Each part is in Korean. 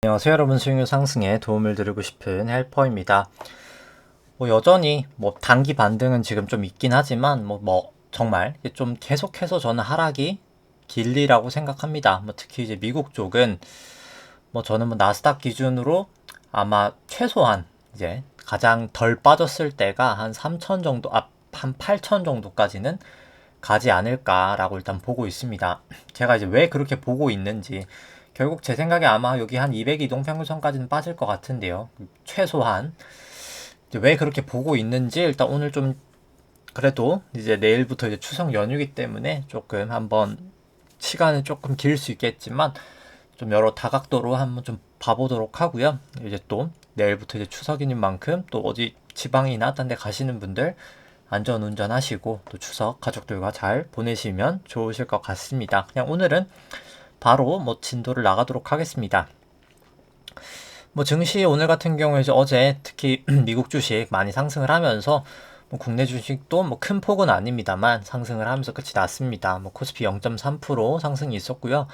안녕하세요 여러분, 수익률 상승에 도움을 드리고 싶은 헬퍼입니다. 여전히 단기 반등은 지금 좀 있긴 하지만 정말 좀 계속해서 저는 하락이 길리라고 생각합니다. 특히 이제 미국 쪽은 저는 나스닥 기준으로 아마 최소한 이제 가장 덜 빠졌을 때가 한 3천 정도, 한 8천 정도까지는 가지 않을까라고 일단 보고 있습니다. 제가 이제 왜 그렇게 보고 있는지, 결국 제 생각에 아마 여기 한 200 이동평균선까지는 빠질 것 같은데요. 최소한 이제 왜 그렇게 보고 있는지 일단 오늘 좀, 그래도 이제 내일부터 이제 추석 연휴이기 때문에 조금 한번 시간은 조금 길 수 있겠지만 좀 여러 다각도로 한번 좀 봐보도록 하고요. 이제 또 내일부터 이제 추석인 만큼 또 어디 지방이나 딴 데 가시는 분들 안전 운전하시고 또 추석 가족들과 잘 보내시면 좋으실 것 같습니다. 그냥 오늘은 바로 진도를 나가도록 하겠습니다. 증시 오늘 같은 경우에 어제 특히 미국 주식 많이 상승을 하면서 국내 주식도 큰 폭은 아닙니다만 상승을 하면서 끝이 났습니다. 코스피 0.3% 상승이 있었고요.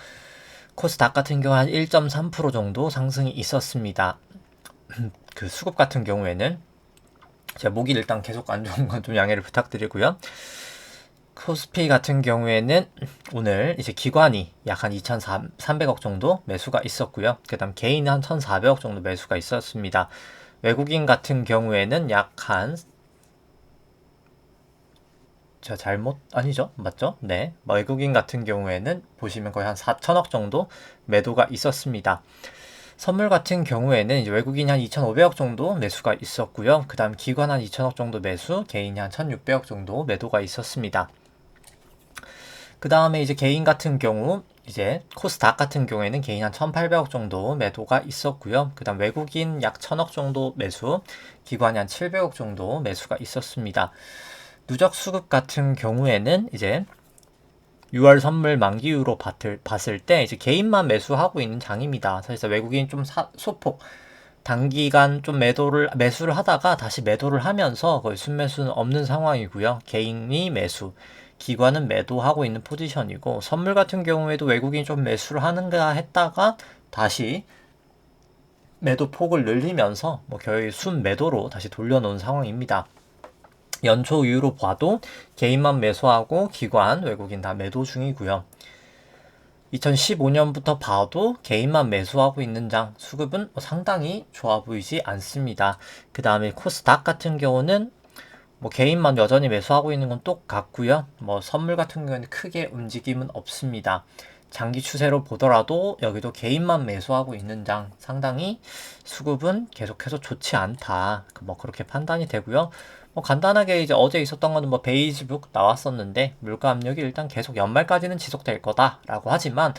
코스닥 같은 경우 한 1.3% 정도 상승이 있었습니다. 그 수급 같은 경우에는 제가 목이 일단 계속 안 좋은 건 좀 양해를 부탁드리고요. 코스피 같은 경우에는 오늘 이제 기관이 약 한 2,300억 정도 매수가 있었고요. 그 다음 개인 한 1,400억 정도 매수가 있었습니다. 외국인 같은 경우에는 제가 아니죠? 맞죠? 네. 외국인 같은 경우에는 보시면 거의 한 4천억 정도 매도가 있었습니다. 선물 같은 경우에는 이제 외국인이 한 2,500억 정도 매수가 있었고요. 그 다음 기관 한 2천억 정도 매수, 개인이 한 1,600억 정도 매도가 있었습니다. 그 다음에 이제 개인 같은 경우, 이제 코스닥 같은 경우에는 개인 한 1,800억 정도 매도가 있었고요. 그 다음 외국인 약 1,000억 정도 매수, 기관이 한 700억 정도 매수가 있었습니다. 누적 수급 같은 경우에는 이제 6월 선물 만기 이후로 봤을 때 이제 개인만 매수하고 있는 장입니다. 사실 외국인 좀 소폭 단기간 좀 매수를 하다가 다시 매도를 하면서 거의 순매수는 없는 상황이고요. 개인이 매수, 기관은 매도하고 있는 포지션이고, 선물 같은 경우에도 외국인이 좀 매수를 하는가 했다가 다시 매도 폭을 늘리면서 거의 순매도로 다시 돌려놓은 상황입니다. 연초 이후로 봐도 개인만 매수하고 기관, 외국인 다 매도 중이고요. 2015년부터 봐도 개인만 매수하고 있는 장, 수급은 상당히 좋아 보이지 않습니다. 그 다음에 코스닥 같은 경우는 개인만 여전히 매수하고 있는 건 똑같고요. 선물 같은 경우에는 크게 움직임은 없습니다. 장기 추세로 보더라도 여기도 개인만 매수하고 있는 장, 상당히 수급은 계속해서 좋지 않다. 그렇게 판단이 되고요. 간단하게 이제 어제 있었던 거는 베이지북 나왔었는데 물가 압력이 일단 계속 연말까지는 지속될 거다라고 하지만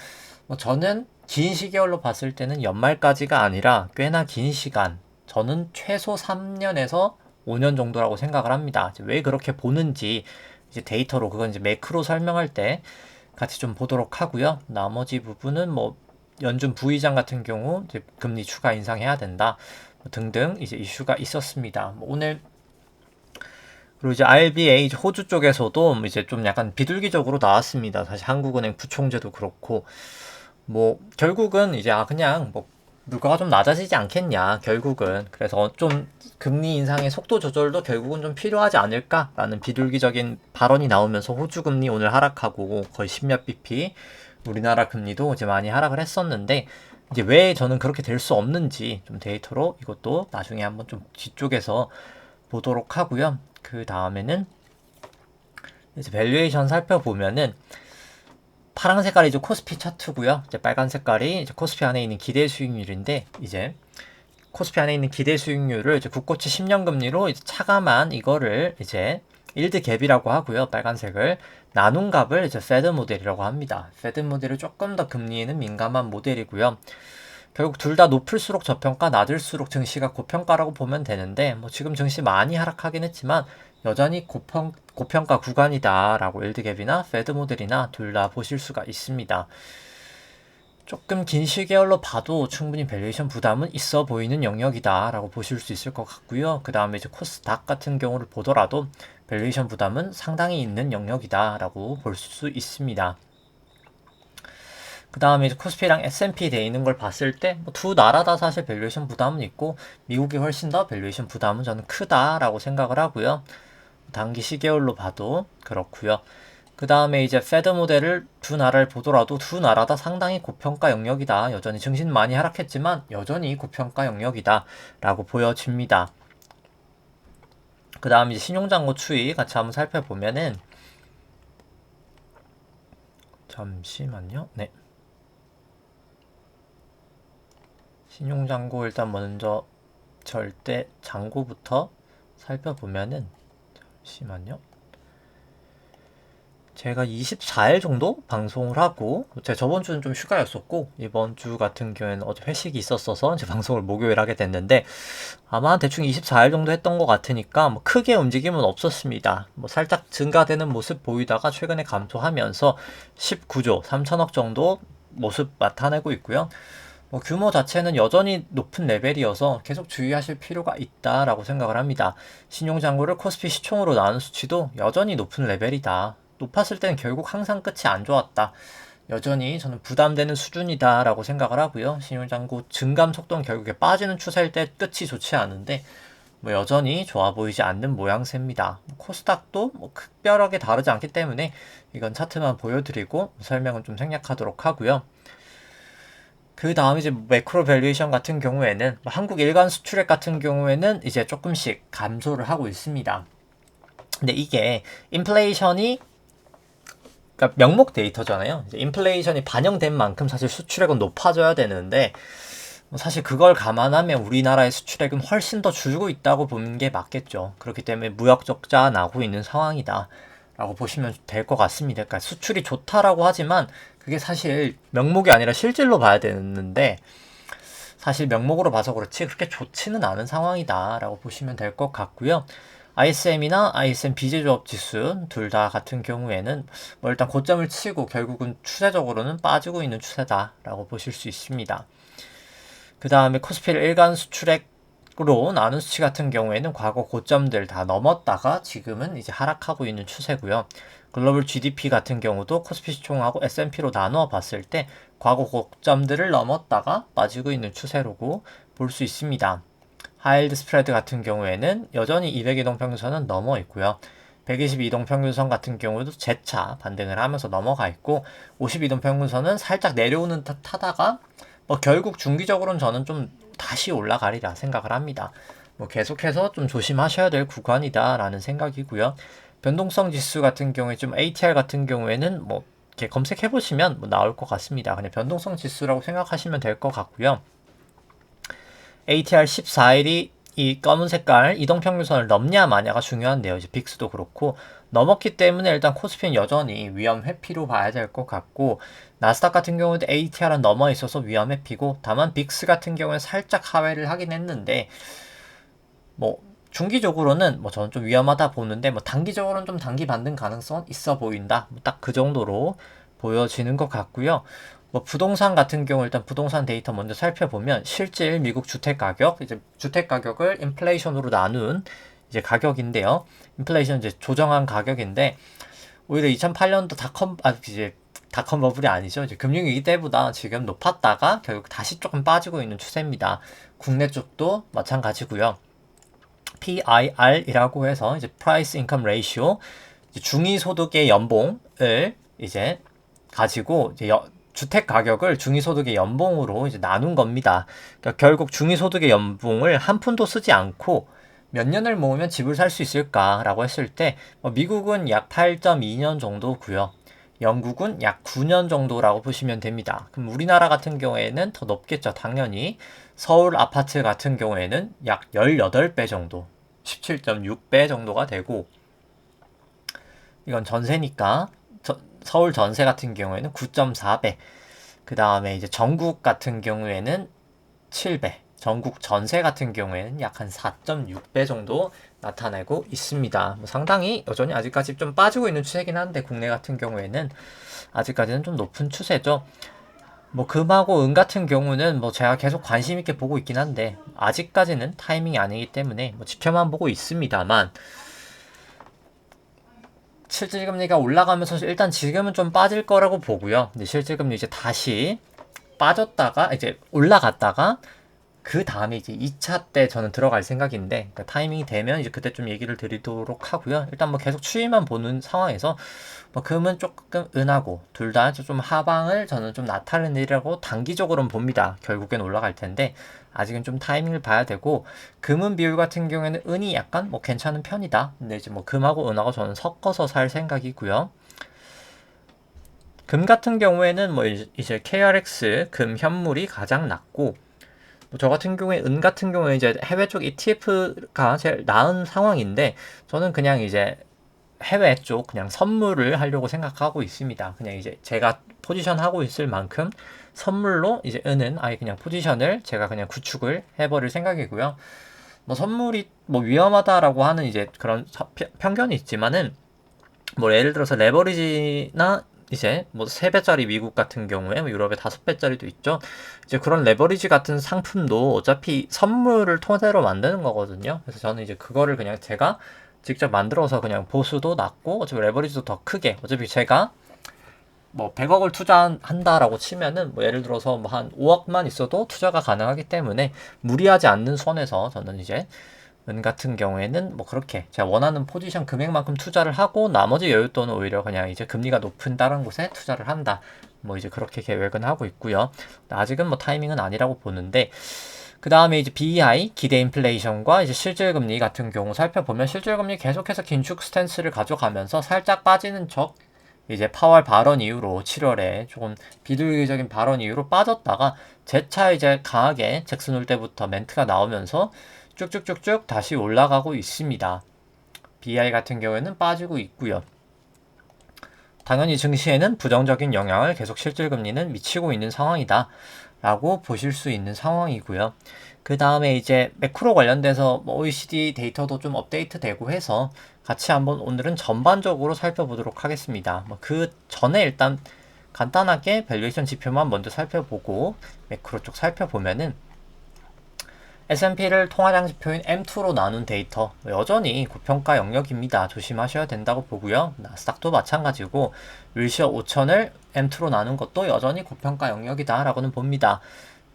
저는 긴 시계열로 봤을 때는 연말까지가 아니라 꽤나 긴 시간, 저는 최소 3년에서 5년 정도라고 생각을 합니다. 왜 그렇게 보는지 이제 데이터로, 그건 이제 매크로 설명할 때 같이 좀 보도록 하고요. 나머지 부분은 연준 부의장 같은 경우 이제 금리 추가 인상해야 된다 등등 이제 이슈가 있었습니다. 오늘 그리고 이제 RBA 호주 쪽에서도 이제 좀 약간 비둘기적으로 나왔습니다. 사실 한국은행 부총재도 그렇고 결국은 이제 그냥 물가가 좀 낮아지지 않겠냐, 결국은. 그래서 좀 금리 인상의 속도 조절도 결국은 좀 필요하지 않을까라는 비둘기적인 발언이 나오면서 호주 금리 오늘 하락하고 거의 10몇 bp, 우리나라 금리도 이제 많이 하락을 했었는데, 이제 왜 저는 그렇게 될 수 없는지 좀 데이터로 이것도 나중에 한번 좀 뒤쪽에서 보도록 하고요. 그 다음에는 이제 밸류에이션 살펴보면은 파란 색깔이 이제 코스피 차트고요. 이제 빨간 색깔이 이제 코스피 안에 있는 기대 수익률인데, 이제 코스피 안에 있는 기대 수익률을 이제 국고채 10년 금리로 이제 차감한 이거를 이제 일드 갭이라고 하고요. 빨간색을 나눈 값을 이제 페드 모델이라고 합니다. 페드 모델은 조금 더 금리에는 민감한 모델이고요. 결국 둘 다 높을수록 저평가, 낮을수록 증시가 고평가라고 보면 되는데, 지금 증시 많이 하락하긴 했지만 여전히 고평가 구간이다라고 일드갭이나 페드 모델이나 둘 다 보실 수가 있습니다. 조금 긴 시계열로 봐도 충분히 밸류에이션 부담은 있어 보이는 영역이다라고 보실 수 있을 것 같고요. 그 다음에 이제 코스닥 같은 경우를 보더라도 밸류에이션 부담은 상당히 있는 영역이다라고 볼 수 있습니다. 그 다음에 이제 코스피랑 S&P 돼 있는 걸 봤을 때 뭐 두 나라 다 사실 밸류에이션 부담은 있고 미국이 훨씬 더 밸류에이션 부담은 저는 크다라고 생각을 하고요. 단기 시계열로 봐도 그렇고요. 그 다음에 이제 페드 모델을 두 나라를 보더라도 두 나라 다 상당히 고평가 영역이다. 여전히 증시는 많이 하락했지만 여전히 고평가 영역이다 라고 보여집니다. 그 다음 이제 신용잔고 추이 같이 한번 살펴보면은 잠시만요. 네. 신용잔고 일단 먼저 절대 잔고부터 살펴보면은 잠시만요. 제가 24일 정도 방송을 하고 제가 저번 주는 좀 휴가였었고 이번 주 같은 경우에는 어제 회식이 있었어서 이제 방송을 목요일 하게 됐는데 아마 대충 24일 정도 했던 것 같으니까 뭐 크게 움직임은 없었습니다. 뭐 살짝 증가되는 모습 보이다가 최근에 감소하면서 19조 3천억 정도 모습 나타내고 있고요. 뭐 규모 자체는 여전히 높은 레벨이어서 계속 주의하실 필요가 있다라고 생각을 합니다. 신용잔고를 코스피 시총으로 나눈 수치도 여전히 높은 레벨이다. 높았을 때는 결국 항상 끝이 안 좋았다. 여전히 저는 부담되는 수준이다 라고 생각을 하고요. 신용잔고 증감 속도는 결국에 빠지는 추세일 때 끝이 좋지 않은데 뭐 여전히 좋아 보이지 않는 모양새입니다. 코스닥도 뭐 특별하게 다르지 않기 때문에 이건 차트만 보여드리고 설명은 좀 생략하도록 하고요. 그 다음 이제 매크로 밸류에이션 같은 경우에는 한국 일간 수출액 같은 경우에는 이제 조금씩 감소를 하고 있습니다. 근데 이게 인플레이션이 그러니까 명목 데이터잖아요. 이제 인플레이션이 반영된 만큼 사실 수출액은 높아져야 되는데 사실 그걸 감안하면 우리나라의 수출액은 훨씬 더 줄고 있다고 보는 게 맞겠죠. 그렇기 때문에 무역 적자 나고 있는 상황이다 라고 보시면 될 것 같습니다. 그러니까 수출이 좋다라고 하지만 그게 사실 명목이 아니라 실질로 봐야 되는데 사실 명목으로 봐서 그렇지 그렇게 좋지는 않은 상황이다 라고 보시면 될 것 같고요. ISM이나 ISM 비제조업 지수 둘 다 같은 경우에는 뭐 일단 고점을 치고 결국은 추세적으로는 빠지고 있는 추세다라고 보실 수 있습니다. 그 다음에 코스피를 일간 수출액으로 나눈 수치 같은 경우에는 과거 고점들 다 넘었다가 지금은 이제 하락하고 있는 추세고요. 글로벌 GDP 같은 경우도 코스피 시총하고 S&P로 나누어 봤을 때 과거 고점들을 넘었다가 빠지고 있는 추세로고 볼 수 있습니다. 하이힐드 스프레드 같은 경우에는 여전히 200이동평균선은 넘어 있고요. 122이동평균선 같은 경우도 재차 반등을 하면서 넘어가 있고 52이동평균선은 살짝 내려오는 듯 하다가 뭐 결국 중기적으로는 저는 좀 다시 올라가리라 생각을 합니다. 뭐 계속해서 좀 조심하셔야 될 구간이다라는 생각이고요. 변동성 지수 같은 경우에 좀 ATR 같은 경우에는 뭐 이렇게 검색해 보시면 뭐 나올 것 같습니다. 그냥 변동성 지수라고 생각하시면 될 것 같고요. ATR 14일이 이 검은 색깔 이동평균선을 넘냐 마냐가 중요한데요. 이제 빅스도 그렇고 넘었기 때문에 일단 코스피는 여전히 위험 회피로 봐야 될 것 같고 나스닥 같은 경우도 ATR은 넘어 있어서 위험 회피고 다만 빅스 같은 경우는 살짝 하회를 하긴 했는데 뭐 중기적으로는 뭐 저는 좀 위험하다 보는데 뭐 단기적으로는 좀 단기 반등 가능성 있어 보인다. 뭐 딱 그 정도로 보여지는 것 같고요. 뭐 부동산 같은 경우 일단 부동산 데이터 먼저 살펴보면 실질 미국 주택 가격 이제 주택 가격을 인플레이션으로 나눈 이제 가격인데요. 인플레이션 이제 조정한 가격인데 오히려 2008년도 닷컴 버블이 아니죠. 이제 금융위기 때보다 지금 높았다가 결국 다시 조금 빠지고 있는 추세입니다. 국내 쪽도 마찬가지고요. PIR이라고 해서 이제 Price Income Ratio 중위소득의 연봉을 이제 가지고 이제 주택 가격을 중위소득의 연봉으로 이제 나눈 겁니다. 그러니까 결국 중위소득의 연봉을 한 푼도 쓰지 않고 몇 년을 모으면 집을 살 수 있을까라고 했을 때 미국은 약 8.2년 정도고요. 영국은 약 9년 정도라고 보시면 됩니다. 그럼 우리나라 같은 경우에는 더 높겠죠. 당연히 서울 아파트 같은 경우에는 약 18배 정도 17.6배 정도가 되고 이건 전세니까 서울 전세 같은 경우에는 9.4배 그 다음에 이제 전국 같은 경우에는 7배 전국 전세 같은 경우에는 약 한 4.6배 정도 나타내고 있습니다. 뭐 상당히 여전히 아직까지 좀 빠지고 있는 추세긴 한데 국내 같은 경우에는 아직까지는 좀 높은 추세죠. 뭐 금하고 은 같은 경우는 뭐 제가 계속 관심 있게 보고 있긴 한데 아직까지는 타이밍이 아니기 때문에 뭐 지켜만 보고 있습니다만 실질금리가 올라가면서 일단 지금은 좀 빠질 거라고 보고요. 근데 실질금리 이제 다시 빠졌다가 이제 올라갔다가 그 다음에 이제 2차 때 저는 들어갈 생각인데, 그러니까 타이밍이 되면 이제 그때 좀 얘기를 드리도록 하고요. 일단 뭐 계속 추이만 보는 상황에서 뭐 금은 조금 은하고 둘 다 좀 하방을 저는 좀 나타내리라고 단기적으로는 봅니다. 결국엔 올라갈 텐데 아직은 좀 타이밍을 봐야 되고, 금은 비율 같은 경우에는 은이 약간 뭐 괜찮은 편이다. 근데 이제 뭐 금하고 은하고 저는 섞어서 살 생각이고요. 금 같은 경우에는 뭐 이제 KRX 금 현물이 가장 낮고, 뭐 저 같은 경우에 은 같은 경우에 이제 해외 쪽 ETF가 제일 나은 상황인데, 저는 그냥 이제 해외 쪽 그냥 선물을 하려고 생각하고 있습니다. 그냥 이제 제가 포지션 하고 있을 만큼 선물로 이제 은은 아예 그냥 포지션을 제가 그냥 구축을 해버릴 생각이고요. 뭐 선물이 뭐 위험하다라고 하는 이제 그런 편견이 있지만은, 뭐 예를 들어서 레버리지나 이제 뭐 3배짜리 미국 같은 경우에 뭐 유럽에 5배짜리도 있죠. 이제 그런 레버리지 같은 상품도 어차피 선물을 토대로 만드는 거거든요. 그래서 저는 이제 그거를 그냥 제가 직접 만들어서 그냥 보수도 낮고 어차피 레버리지도 더 크게, 어차피 제가 뭐 100억을 투자한다라고 치면은 뭐 예를 들어서 뭐 한 5억만 있어도 투자가 가능하기 때문에 무리하지 않는 선에서 저는 이제 은 같은 경우에는 뭐 그렇게 제가 원하는 포지션 금액만큼 투자를 하고 나머지 여윳돈은 오히려 그냥 이제 금리가 높은 다른 곳에 투자를 한다. 뭐 이제 그렇게 계획은 하고 있고요. 아직은 뭐 타이밍은 아니라고 보는데, 그 다음에 이제 BEI 기대 인플레이션과 이제 실질금리 같은 경우 살펴보면, 실질금리 계속해서 긴축 스탠스를 가져가면서 살짝 빠지는 척 이제 파월 발언 이후로 7월에 조금 비둘기적인 발언 이후로 빠졌다가 재차 이제 강하게 잭슨 홀 때부터 멘트가 나오면서 쭉쭉쭉쭉 다시 올라가고 있습니다. BI 같은 경우에는 빠지고 있고요. 당연히 증시에는 부정적인 영향을 계속 실질금리는 미치고 있는 상황이다 라고 보실 수 있는 상황이고요. 그 다음에 이제 매크로 관련돼서 뭐 OECD 데이터도 좀 업데이트 되고 해서 같이 한번 오늘은 전반적으로 살펴보도록 하겠습니다. 뭐 그 전에 일단 간단하게 밸류에이션 지표만 먼저 살펴보고 매크로 쪽 살펴보면은, S&P를 통화량 지표인 M2로 나눈 데이터 여전히 고평가 영역입니다. 조심하셔야 된다고 보고요. 나스닥도 마찬가지고 윌시어 5000을 M2로 나눈 것도 여전히 고평가 영역이다 라고는 봅니다.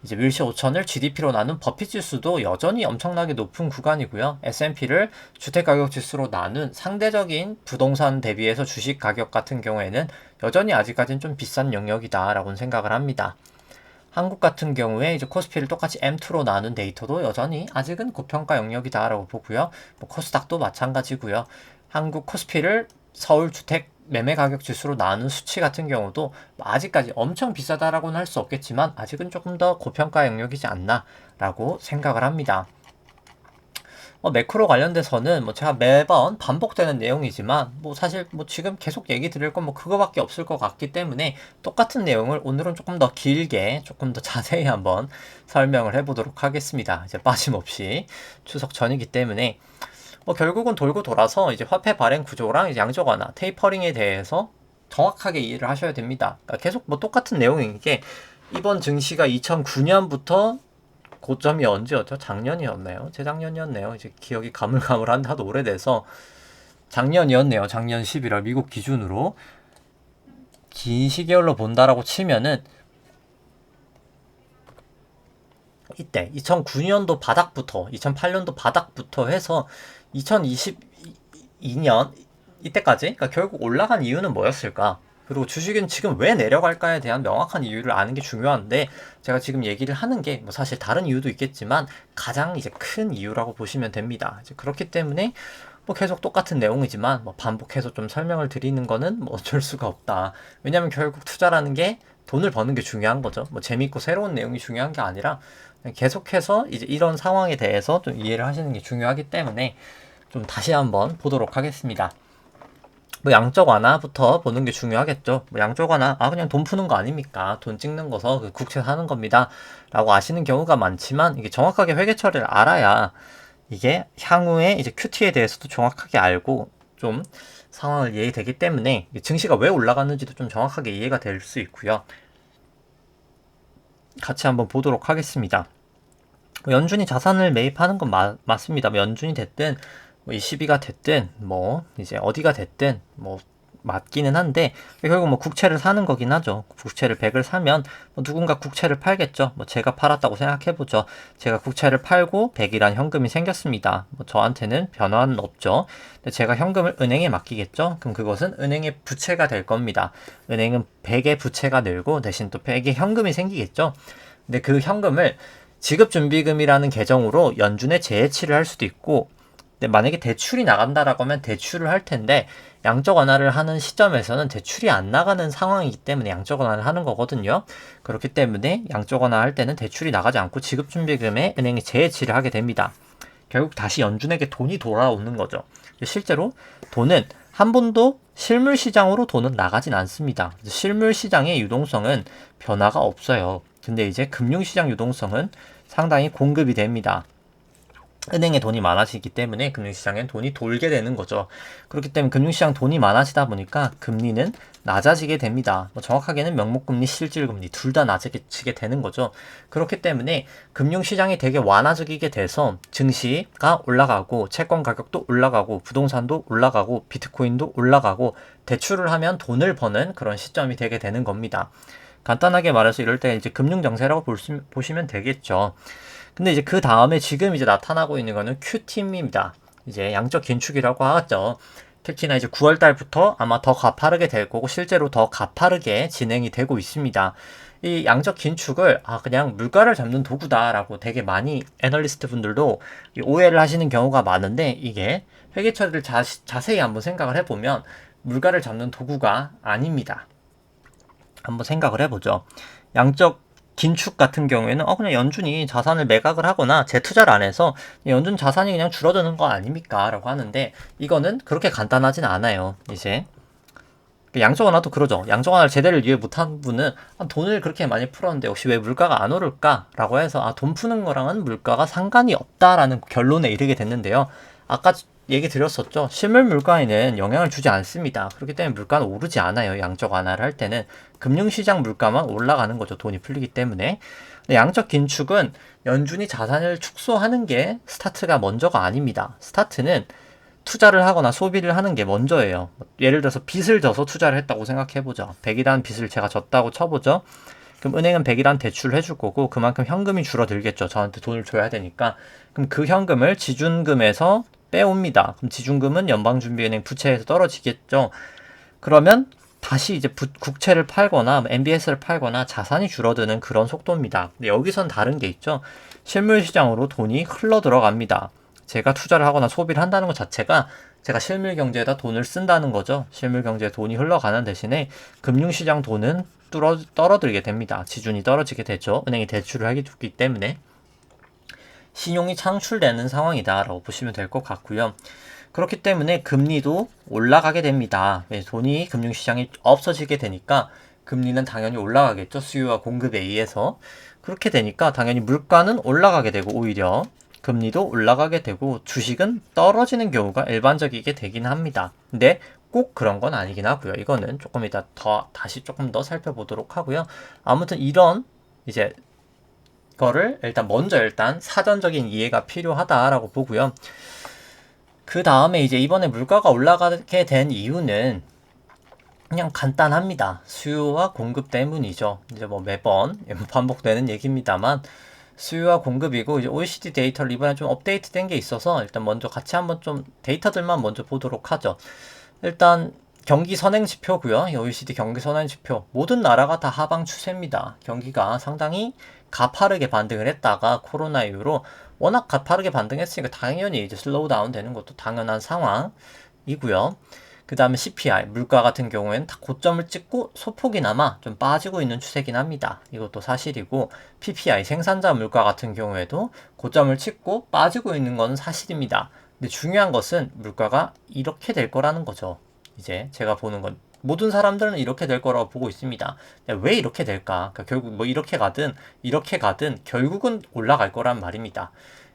이제 윌시어 5000을 GDP로 나눈 버핏 지수도 여전히 엄청나게 높은 구간이고요. S&P를 주택가격 지수로 나눈 상대적인 부동산 대비해서 주식 가격 같은 경우에는 여전히 아직까지는 좀 비싼 영역이다 라고는 생각을 합니다. 한국 같은 경우에 이제 코스피를 똑같이 M2로 나눈 데이터도 여전히 아직은 고평가 영역이다라고 보고요. 뭐 코스닥도 마찬가지고요. 한국 코스피를 서울 주택 매매 가격 지수로 나눈 수치 같은 경우도 아직까지 엄청 비싸다라고는 할 수 없겠지만 아직은 조금 더 고평가 영역이지 않나라고 생각을 합니다. 매크로 관련돼서는 뭐 제가 매번 반복되는 내용이지만 뭐 사실 뭐 지금 계속 얘기 드릴 건 뭐 그거밖에 없을 것 같기 때문에 똑같은 내용을 오늘은 조금 더 길게 조금 더 자세히 한번 설명을 해보도록 하겠습니다. 이제 빠짐없이 추석 전이기 때문에 뭐 결국은 돌고 돌아서 이제 화폐 발행 구조랑 이제 양적 완화, 테이퍼링에 대해서 정확하게 이해를 하셔야 됩니다. 그러니까 계속 뭐 똑같은 내용인 게, 이번 증시가 2009년부터 고점이 언제였죠? 작년이었나요? 재작년이었네요. 이제 기억이 가물가물한데 하도 오래돼서 작년이었네요. 작년 11월 미국 기준으로 긴 시계열로 본다라고 치면은 이때 2009년도 바닥부터 2008년도 바닥부터 해서 2022년 이때까지, 그러니까 결국 올라간 이유는 뭐였을까? 그리고 주식은 지금 왜 내려갈까에 대한 명확한 이유를 아는 게 중요한데, 제가 지금 얘기를 하는 게 뭐 사실 다른 이유도 있겠지만 가장 이제 큰 이유라고 보시면 됩니다. 이제 그렇기 때문에 뭐 계속 똑같은 내용이지만 뭐 반복해서 좀 설명을 드리는 거는 뭐 어쩔 수가 없다. 왜냐면 결국 투자라는 게 돈을 버는 게 중요한 거죠. 뭐 재밌고 새로운 내용이 중요한 게 아니라 계속해서 이제 이런 상황에 대해서 좀 이해를 하시는 게 중요하기 때문에 좀 다시 한번 보도록 하겠습니다. 뭐 양적 완화부터 보는 게 중요하겠죠. 뭐 양적 완화, 그냥 돈 푸는 거 아닙니까? 돈 찍는 거서 그 국채 사는 겁니다. 라고 아시는 경우가 많지만, 이게 정확하게 회계 처리를 알아야 이게 향후에 이제 QT에 대해서도 정확하게 알고 좀 상황을 이해되기 때문에 증시가 왜 올라갔는지도 좀 정확하게 이해가 될 수 있고요. 같이 한번 보도록 하겠습니다. 연준이 자산을 매입하는 건 맞습니다. 연준이 됐든 뭐 ECB가 됐든 뭐 이제 어디가 됐든 뭐 맞기는 한데 결국 뭐 국채를 사는 거긴 하죠. 국채를 100을 사면 뭐 누군가 국채를 팔겠죠. 뭐 제가 팔았다고 생각해 보죠. 제가 국채를 팔고 100이란 현금이 생겼습니다. 뭐 저한테는 변화는 없죠. 근데 제가 현금을 은행에 맡기겠죠. 그럼 그것은 은행의 부채가 될 겁니다. 은행은 100의 부채가 늘고 대신 또 100의 현금이 생기겠죠. 근데 그 현금을 지급준비금이라는 계정으로 연준에 재해치를 할 수도 있고, 근데 만약에 대출이 나간다라고 하면 대출을 할 텐데 양적 완화를 하는 시점에서는 대출이 안 나가는 상황이기 때문에 양적 완화를 하는 거거든요. 그렇기 때문에 양적 완화할 때는 대출이 나가지 않고 지급준비금에 은행이 재해치를 하게 됩니다. 결국 다시 연준에게 돈이 돌아오는 거죠. 실제로 돈은 한 번도 실물 시장으로 돈은 나가진 않습니다. 실물 시장의 유동성은 변화가 없어요. 근데 이제 금융시장 유동성은 상당히 공급이 됩니다. 은행에 돈이 많아지기 때문에 금융시장엔 돈이 돌게 되는 거죠. 그렇기 때문에 금융시장 돈이 많아지다 보니까 금리는 낮아지게 됩니다. 뭐 정확하게는 명목금리, 실질금리 둘 다 낮아지게 되는 거죠. 그렇기 때문에 금융시장이 되게 완화적이게 돼서 증시가 올라가고 채권 가격도 올라가고 부동산도 올라가고 비트코인도 올라가고 대출을 하면 돈을 버는 그런 시점이 되게 되는 겁니다. 간단하게 말해서 이럴 때 이제 금융정세라고 보시면 되겠죠. 근데 이제 그 다음에 지금 이제 나타나고 있는 거는 Q팀입니다. 이제 양적 긴축이라고 하죠. 특히나 이제 9월 달부터 아마 더 가파르게 될 거고 실제로 더 가파르게 진행이 되고 있습니다. 이 양적 긴축을 그냥 물가를 잡는 도구다라고 되게 많이 애널리스트 분들도 오해를 하시는 경우가 많은데 이게 회계 처리를 자세히 한번 생각을 해보면 물가를 잡는 도구가 아닙니다. 한번 생각을 해보죠. 양적 긴축 같은 경우에는 그냥 연준이 자산을 매각을 하거나 재투자를 안 해서 연준 자산이 그냥 줄어드는 거 아닙니까? 라고 하는데 이거는 그렇게 간단하진 않아요. 이제 양적 완화도 그러죠. 양적 완화를 제대로 이해 못한 분은 돈을 그렇게 많이 풀었는데 혹시 왜 물가가 안 오를까? 라고 해서 돈 푸는 거랑은 물가가 상관이 없다라는 결론에 이르게 됐는데요. 아까 얘기 드렸었죠. 실물 물가에는 영향을 주지 않습니다. 그렇기 때문에 물가는 오르지 않아요. 양적 완화를 할 때는 금융시장 물가만 올라가는 거죠. 돈이 풀리기 때문에. 양적 긴축은 연준이 자산을 축소하는 게 스타트가 먼저가 아닙니다. 스타트는 투자를 하거나 소비를 하는 게 먼저예요. 예를 들어서 빚을 져서 투자를 했다고 생각해보죠. 100이라는 빚을 제가 졌다고 쳐보죠. 그럼 은행은 100이라는 대출을 해줄 거고 그만큼 현금이 줄어들겠죠. 저한테 돈을 줘야 되니까. 그럼 그 현금을 지준금에서 빼옵니다. 그럼 지준금은 연방준비은행 부채에서 떨어지겠죠. 그러면 다시 이제 국채를 팔거나 MBS를 팔거나 자산이 줄어드는 그런 속도입니다. 근데 여기선 다른 게 있죠. 실물 시장으로 돈이 흘러 들어갑니다. 제가 투자를 하거나 소비를 한다는 것 자체가 제가 실물 경제에다 돈을 쓴다는 거죠. 실물 경제에 돈이 흘러가는 대신에 금융시장 돈은 떨어들게 됩니다. 지준이 떨어지게 되죠. 은행이 대출을 하기 때문에 신용이 창출되는 상황이다라고 보시면 될 것 같고요. 그렇기 때문에 금리도 올라가게 됩니다. 돈이 금융시장에 없어지게 되니까 금리는 당연히 올라가겠죠. 수요와 공급에 의해서. 그렇게 되니까 당연히 물가는 올라가게 되고 오히려 금리도 올라가게 되고 주식은 떨어지는 경우가 일반적이게 되긴 합니다. 근데 꼭 그런 건 아니긴 하고요. 이거는 조금 이따 다시 조금 더 살펴보도록 하고요. 아무튼 이런 이제 거를 일단 사전적인 이해가 필요하다라고 보고요. 그 다음에 이제 이번에 물가가 올라가게 된 이유는 그냥 간단합니다. 수요와 공급 때문이죠. 이제 뭐 매번 반복되는 얘기입니다만 수요와 공급이고 이제 OECD 데이터를 이번에 좀 업데이트된 게 있어서 일단 먼저 같이 한번 좀 데이터들만 먼저 보도록 하죠. 일단 경기 선행 지표고요. OECD 경기 선행 지표 모든 나라가 다 하방 추세입니다. 경기가 상당히 가파르게 반등을 했다가 코로나 이후로 워낙 가파르게 반등했으니까 당연히 이제 슬로우 다운 되는 것도 당연한 상황이고요. 그 다음에 CPI, 물가 같은 경우에는 다 고점을 찍고 소폭이나마 좀 빠지고 있는 추세긴 합니다. 이것도 사실이고 PPI, 생산자 물가 같은 경우에도 고점을 찍고 빠지고 있는 건 사실입니다. 근데 중요한 것은 물가가 이렇게 될 거라는 거죠. 이제 제가 보는 건 모든 사람들은 이렇게 될 거라고 보고 있습니다. 왜 이렇게 될까? 그러니까 결국 뭐 이렇게 가든 결국은 올라갈 거란 말입니다.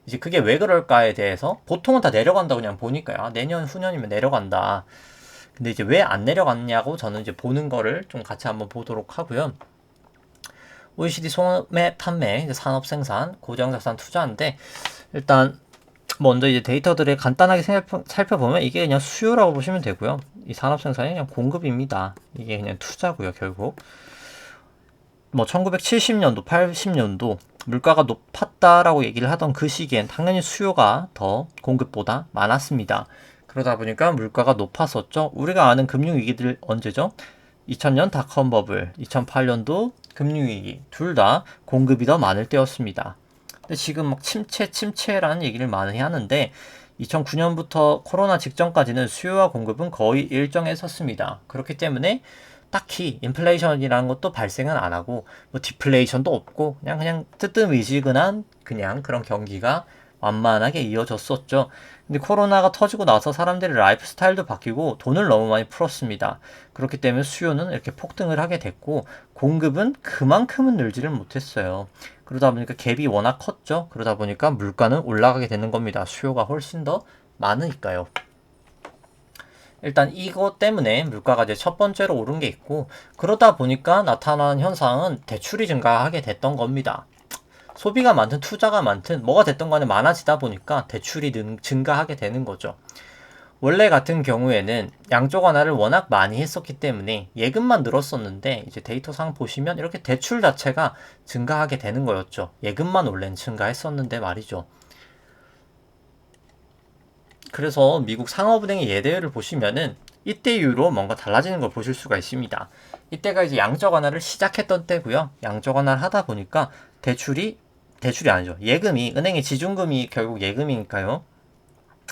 이제 그게 왜 그럴까에 대해서 보통은 다 내려간다고 그냥 보니까요. 내년 후년이면 내려간다. 근데 이제 왜 안 내려갔냐고 저는 이제 보는 거를 좀 같이 한번 보도록 하고요. OECD 소매 판매, 산업 생산, 고정자산 투자인데 일단 먼저 이제 데이터들을 간단하게 살펴보면 이게 그냥 수요라고 보시면 되고요. 이 산업 생산이 그냥 공급입니다. 이게 그냥 투자고요, 결국. 뭐 1970년도, 80년도 물가가 높았다라고 얘기를 하던 그 시기엔 당연히 수요가 더 공급보다 많았습니다. 그러다 보니까 물가가 높았었죠. 우리가 아는 금융위기들 언제죠? 2000년 닷컴 버블, 2008년도 금융위기 둘 다 공급이 더 많을 때였습니다. 근데 지금 막 침체라는 얘기를 많이 하는데 2009년부터 코로나 직전까지는 수요와 공급은 거의 일정했었습니다. 그렇기 때문에 딱히 인플레이션이라는 것도 발생은 안 하고 뭐 디플레이션도 없고 그냥 뜨뜻미지근한 그냥 그런 경기가 완만하게 이어졌었죠. 근데 코로나가 터지고 나서 사람들의 라이프 스타일도 바뀌고 돈을 너무 많이 풀었습니다. 그렇기 때문에 수요는 이렇게 폭등을 하게 됐고 공급은 그만큼은 늘지를 못했어요. 그러다 보니까 갭이 워낙 컸죠. 그러다 보니까 물가는 올라가게 되는 겁니다. 수요가 훨씬 더 많으니까요. 일단 이것 때문에 물가가 이제 첫 번째로 오른 게 있고 그러다 보니까 나타난 현상은 대출이 증가하게 됐던 겁니다. 소비가 많든 투자가 많든 뭐가 됐던 간에 많아지다 보니까 대출이 증가하게 되는 거죠. 원래 같은 경우에는 양적 완화를 워낙 많이 했었기 때문에 예금만 늘었었는데 이제 데이터상 보시면 이렇게 대출 자체가 증가하게 되는 거였죠. 예금만 원래는 증가했었는데 말이죠. 그래서 미국 상업은행의 예대율을 보시면은 이때 이후로 뭔가 달라지는 걸 보실 수가 있습니다. 이때가 이제 양적 완화를 시작했던 때고요. 양적 완화를 하다 보니까 대출이 아니죠. 예금이 은행의 지준금이 결국 예금이니까요.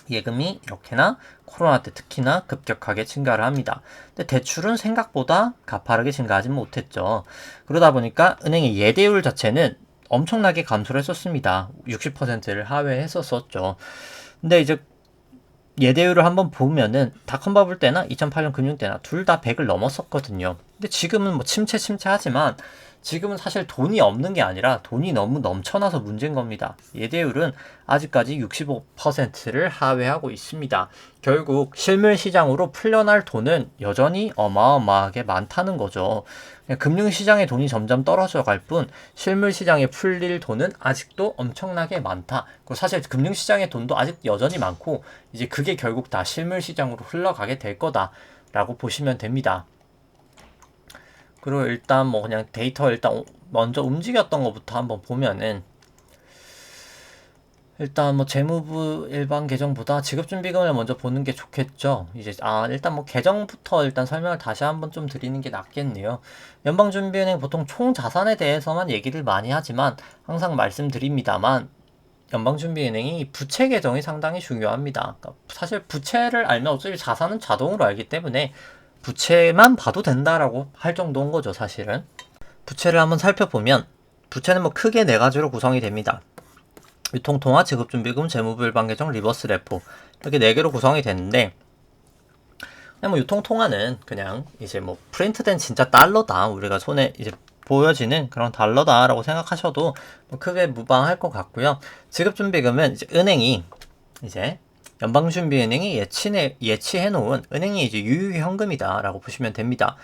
예금이 이렇게나 코로나 때 특히나 급격하게 증가를 합니다. 근데 대출은 생각보다 가파르게 증가하지 못했죠. 그러다 보니까 은행의 예대율 자체는 엄청나게 감소를 했었습니다. 60%를 하회했었었죠. 근데 이제 예대율을 한번 보면은 닷컴 버블 때나 2008년 금융 때나 둘 다 100을 넘었었거든요. 근데 지금은 뭐 침체하지만 지금은 사실 돈이 없는 게 아니라 돈이 너무 넘쳐나서 문제인 겁니다. 예대율은 아직까지 65%를 하회하고 있습니다. 결국 실물 시장으로 풀려날 돈은 여전히 어마어마하게 많다는 거죠. 금융시장의 돈이 점점 떨어져 갈 뿐 실물 시장에 풀릴 돈은 아직도 엄청나게 많다. 그리고 사실 금융시장의 돈도 아직 여전히 많고 이제 그게 결국 다 실물 시장으로 흘러가게 될 거다라고 보시면 됩니다. 그리고 일단 뭐 그냥 데이터 일단 먼저 움직였던 것부터 한번 보면은 일단 뭐 재무부 일반 계정보다 지급준비금을 먼저 보는 게 좋겠죠. 이제 일단 뭐 계정부터 일단 설명을 다시 한번 좀 드리는 게 낫겠네요. 연방준비은행 보통 총 자산에 대해서만 얘기를 많이 하지만 항상 말씀드립니다만 연방준비은행이 부채 계정이 상당히 중요합니다. 그러니까 사실 부채를 알면 어차피 자산은 자동으로 알기 때문에 부채만 봐도 된다라고 할 정도인 거죠, 사실은. 부채를 한번 살펴보면 부채는 뭐 크게 네 가지로 구성이 됩니다. 유통통화, 지급준비금, 재무부 일반계정, 리버스 레포 이렇게 네 개로 구성이 되는데 그냥 뭐 유통통화는 그냥 이제 뭐 프린트된 진짜 달러다 우리가 손에 이제 보여지는 그런 달러다라고 생각하셔도 뭐 크게 무방할 것 같고요. 지급준비금은 이제 은행이 이제 연방준비은행이 예치해 놓은 은행이 이제 유효현금이다라고 보시면 됩니다.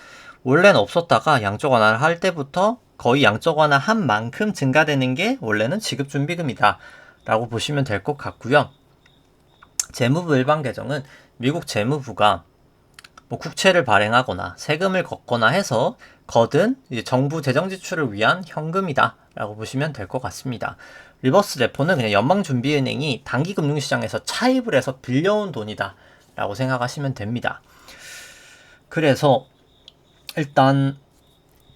원래는 없었다가 양적 완화를 할 때부터 거의 양적 완화 한 만큼 증가되는 게 원래는 지급준비금이다 라고 보시면 될 것 같고요. 재무부 일반 계정은 미국 재무부가 뭐 국채를 발행하거나 세금을 걷거나 해서 거둔 이제 정부 재정 지출을 위한 현금이다 라고 보시면 될 것 같습니다. 리버스 레포는 그냥 연방준비은행이 단기 금융시장에서 차입을 해서 빌려온 돈이다 라고 생각하시면 됩니다. 그래서 일단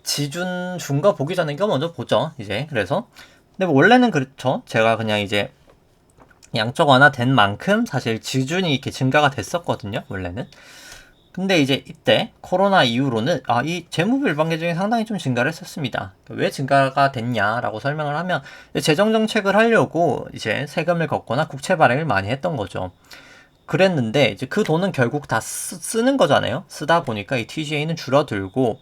지준 준거 보기 전에 이거 먼저 보죠. 이제 그래서 근데 원래는 그렇죠. 제가 그냥 이제 양적 완화 된 만큼 사실 지준이 이렇게 증가가 됐었거든요. 원래는. 근데 이제 이때 코로나 이후로는 이 재무부 일반 계정이 상당히 좀 증가를 했었습니다. 왜 증가가 됐냐라고 설명을 하면 재정 정책을 하려고 이제 세금을 걷거나 국채 발행을 많이 했던 거죠. 그랬는데 이제 그 돈은 결국 다 쓰는 거잖아요. 쓰다 보니까 이 TGA는 줄어들고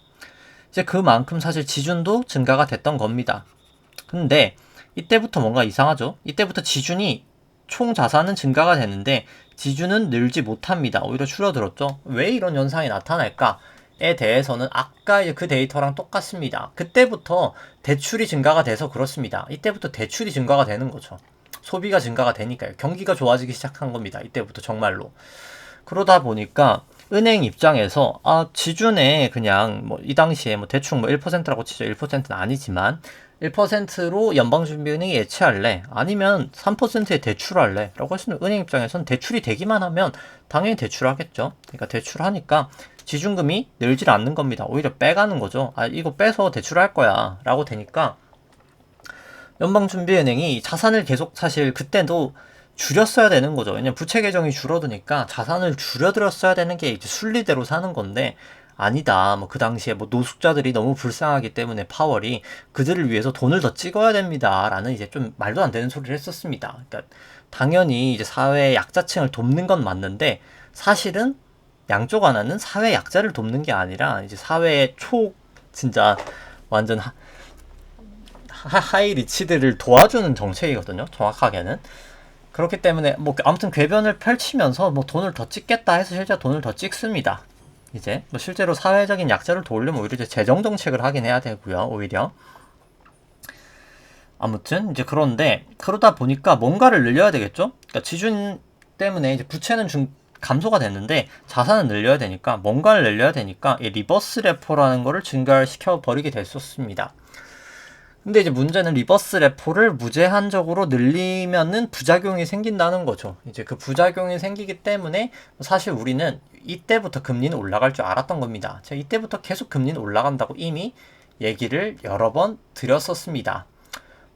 이제 그만큼 사실 지준도 증가가 됐던 겁니다. 근데 이때부터 뭔가 이상하죠. 이때부터 지준이 총 자산은 증가가 되는데 지준은 늘지 못합니다. 오히려 줄어들었죠. 왜 이런 현상이 나타날까에 대해서는 아까 이제 그 데이터랑 똑같습니다. 그때부터 대출이 증가가 돼서 그렇습니다. 이때부터 대출이 증가가 되는 거죠. 소비가 증가가 되니까요. 경기가 좋아지기 시작한 겁니다. 이때부터 정말로. 그러다 보니까 은행 입장에서 지준에 그냥 뭐 이 당시에 뭐 대충 뭐 1%라고 치죠. 1%는 아니지만 1%로 연방준비은행이 예치할래? 아니면 3%에 대출할래? 라고 했으면 은행 입장에서는 대출이 되기만 하면 당연히 대출하겠죠. 그러니까 대출하니까 지준금이 늘질 않는 겁니다. 오히려 빼가는 거죠. 이거 빼서 대출할 거야 라고 되니까 연방준비은행이 자산을 계속 사실 그때도 줄였어야 되는 거죠. 왜냐면 부채 계정이 줄어드니까 자산을 줄여들었어야 되는 게 이제 순리대로 사는 건데 아니다. 뭐 그 당시에 뭐 노숙자들이 너무 불쌍하기 때문에 파월이 그들을 위해서 돈을 더 찍어야 됩니다. 라는 이제 좀 말도 안 되는 소리를 했었습니다. 그러니까 당연히 이제 사회 약자층을 돕는 건 맞는데 사실은 양쪽 하나는 사회 약자를 돕는 게 아니라 이제 사회의 진짜 완전 하이 리치들을 도와주는 정책이거든요. 정확하게는. 그렇기 때문에 뭐 아무튼 궤변을 펼치면서 뭐 돈을 더 찍겠다 해서 실제 돈을 더 찍습니다. 이제 뭐 실제로 사회적인 약자를 도우려면 오히려 이제 재정 정책을 하긴 해야 되고요. 오히려 아무튼 이제 그런데 그러다 보니까 뭔가를 늘려야 되겠죠. 그러니까 지준 때문에 이제 부채는 감소가 됐는데 자산은 늘려야 되니까 뭔가를 늘려야 되니까 이 리버스 레포라는 거를 증가시켜 버리게 됐었습니다. 근데 이제 문제는 리버스 레포를 무제한적으로 늘리면은 부작용이 생긴다는 거죠. 이제 그 부작용이 생기기 때문에 사실 우리는 이때부터 금리는 올라갈 줄 알았던 겁니다. 제가 이때부터 계속 금리는 올라간다고 이미 얘기를 여러 번 드렸었습니다.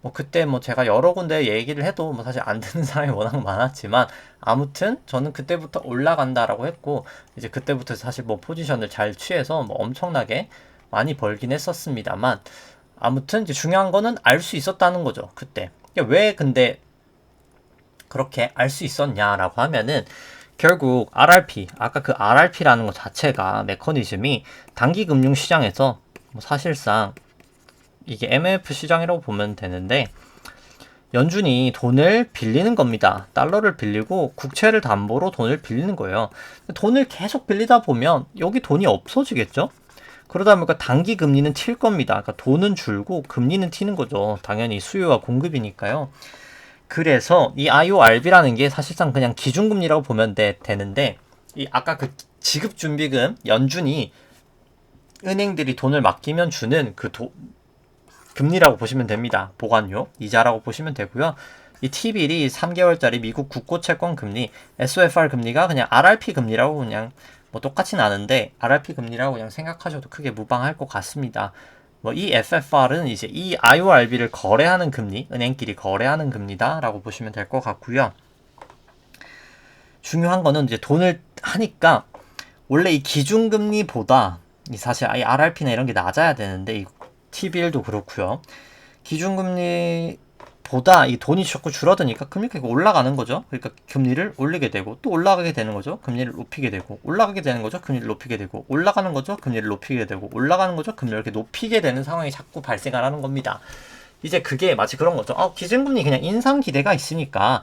뭐 그때 뭐 제가 여러 군데 얘기를 해도 뭐 사실 안 듣는 사람이 워낙 많았지만 아무튼 저는 그때부터 올라간다라고 했고 이제 그때부터 사실 뭐 포지션을 잘 취해서 뭐 엄청나게 많이 벌긴 했었습니다만 아무튼 이제 중요한 거는 알 수 있었다는 거죠. 그때. 왜 근데 그렇게 알 수 있었냐라고 하면은 결국 RRP, 아까 그 RRP라는 것 자체가 메커니즘이 단기 금융 시장에서 뭐 사실상 이게 MMF 시장이라고 보면 되는데 연준이 돈을 빌리는 겁니다. 달러를 빌리고 국채를 담보로 돈을 빌리는 거예요. 돈을 계속 빌리다 보면 여기 돈이 없어지겠죠? 그러다 보니까 단기 금리는 튈 겁니다. 그러니까 돈은 줄고 금리는 튀는 거죠. 당연히 수요와 공급이니까요. 그래서 이 IORB라는 게 사실상 그냥 기준금리라고 보면 되는데 이 아까 그 지급준비금 연준이 은행들이 돈을 맡기면 주는 그 금리라고 보시면 됩니다. 보관료 이자라고 보시면 되고요. 이 T빌이 3개월짜리 미국 국고 채권 금리 SOFR 금리가 그냥 RRP 금리라고 그냥 뭐 똑같진 않은데 RRP 금리라고 그냥 생각하셔도 크게 무방할 것 같습니다. 뭐 이 FFR은 이제 이 IORB를 거래하는 금리, 은행끼리 거래하는 금리다라고 보시면 될 것 같고요. 중요한 거는 이제 돈을 하니까 원래 이 기준금리보다 사실 이 RRP나 이런 게 낮아야 되는데 이 T빌도 그렇고요. 기준금리보다 이 돈이 자꾸 줄어드니까 금리가 올라가는 거죠. 그러니까 금리를 올리게 되고 또 올라가게 되는 거죠. 금리를 높이게 되고 올라가게 되는 거죠. 금리를 높이게 되고 올라가는 거죠. 금리를 높이게 되고 올라가는 거죠. 금리를 이렇게 높이게 되는 상황이 자꾸 발생하는 겁니다. 이제 그게 마치 그런 거죠. 기준금리 그냥 인상 기대가 있으니까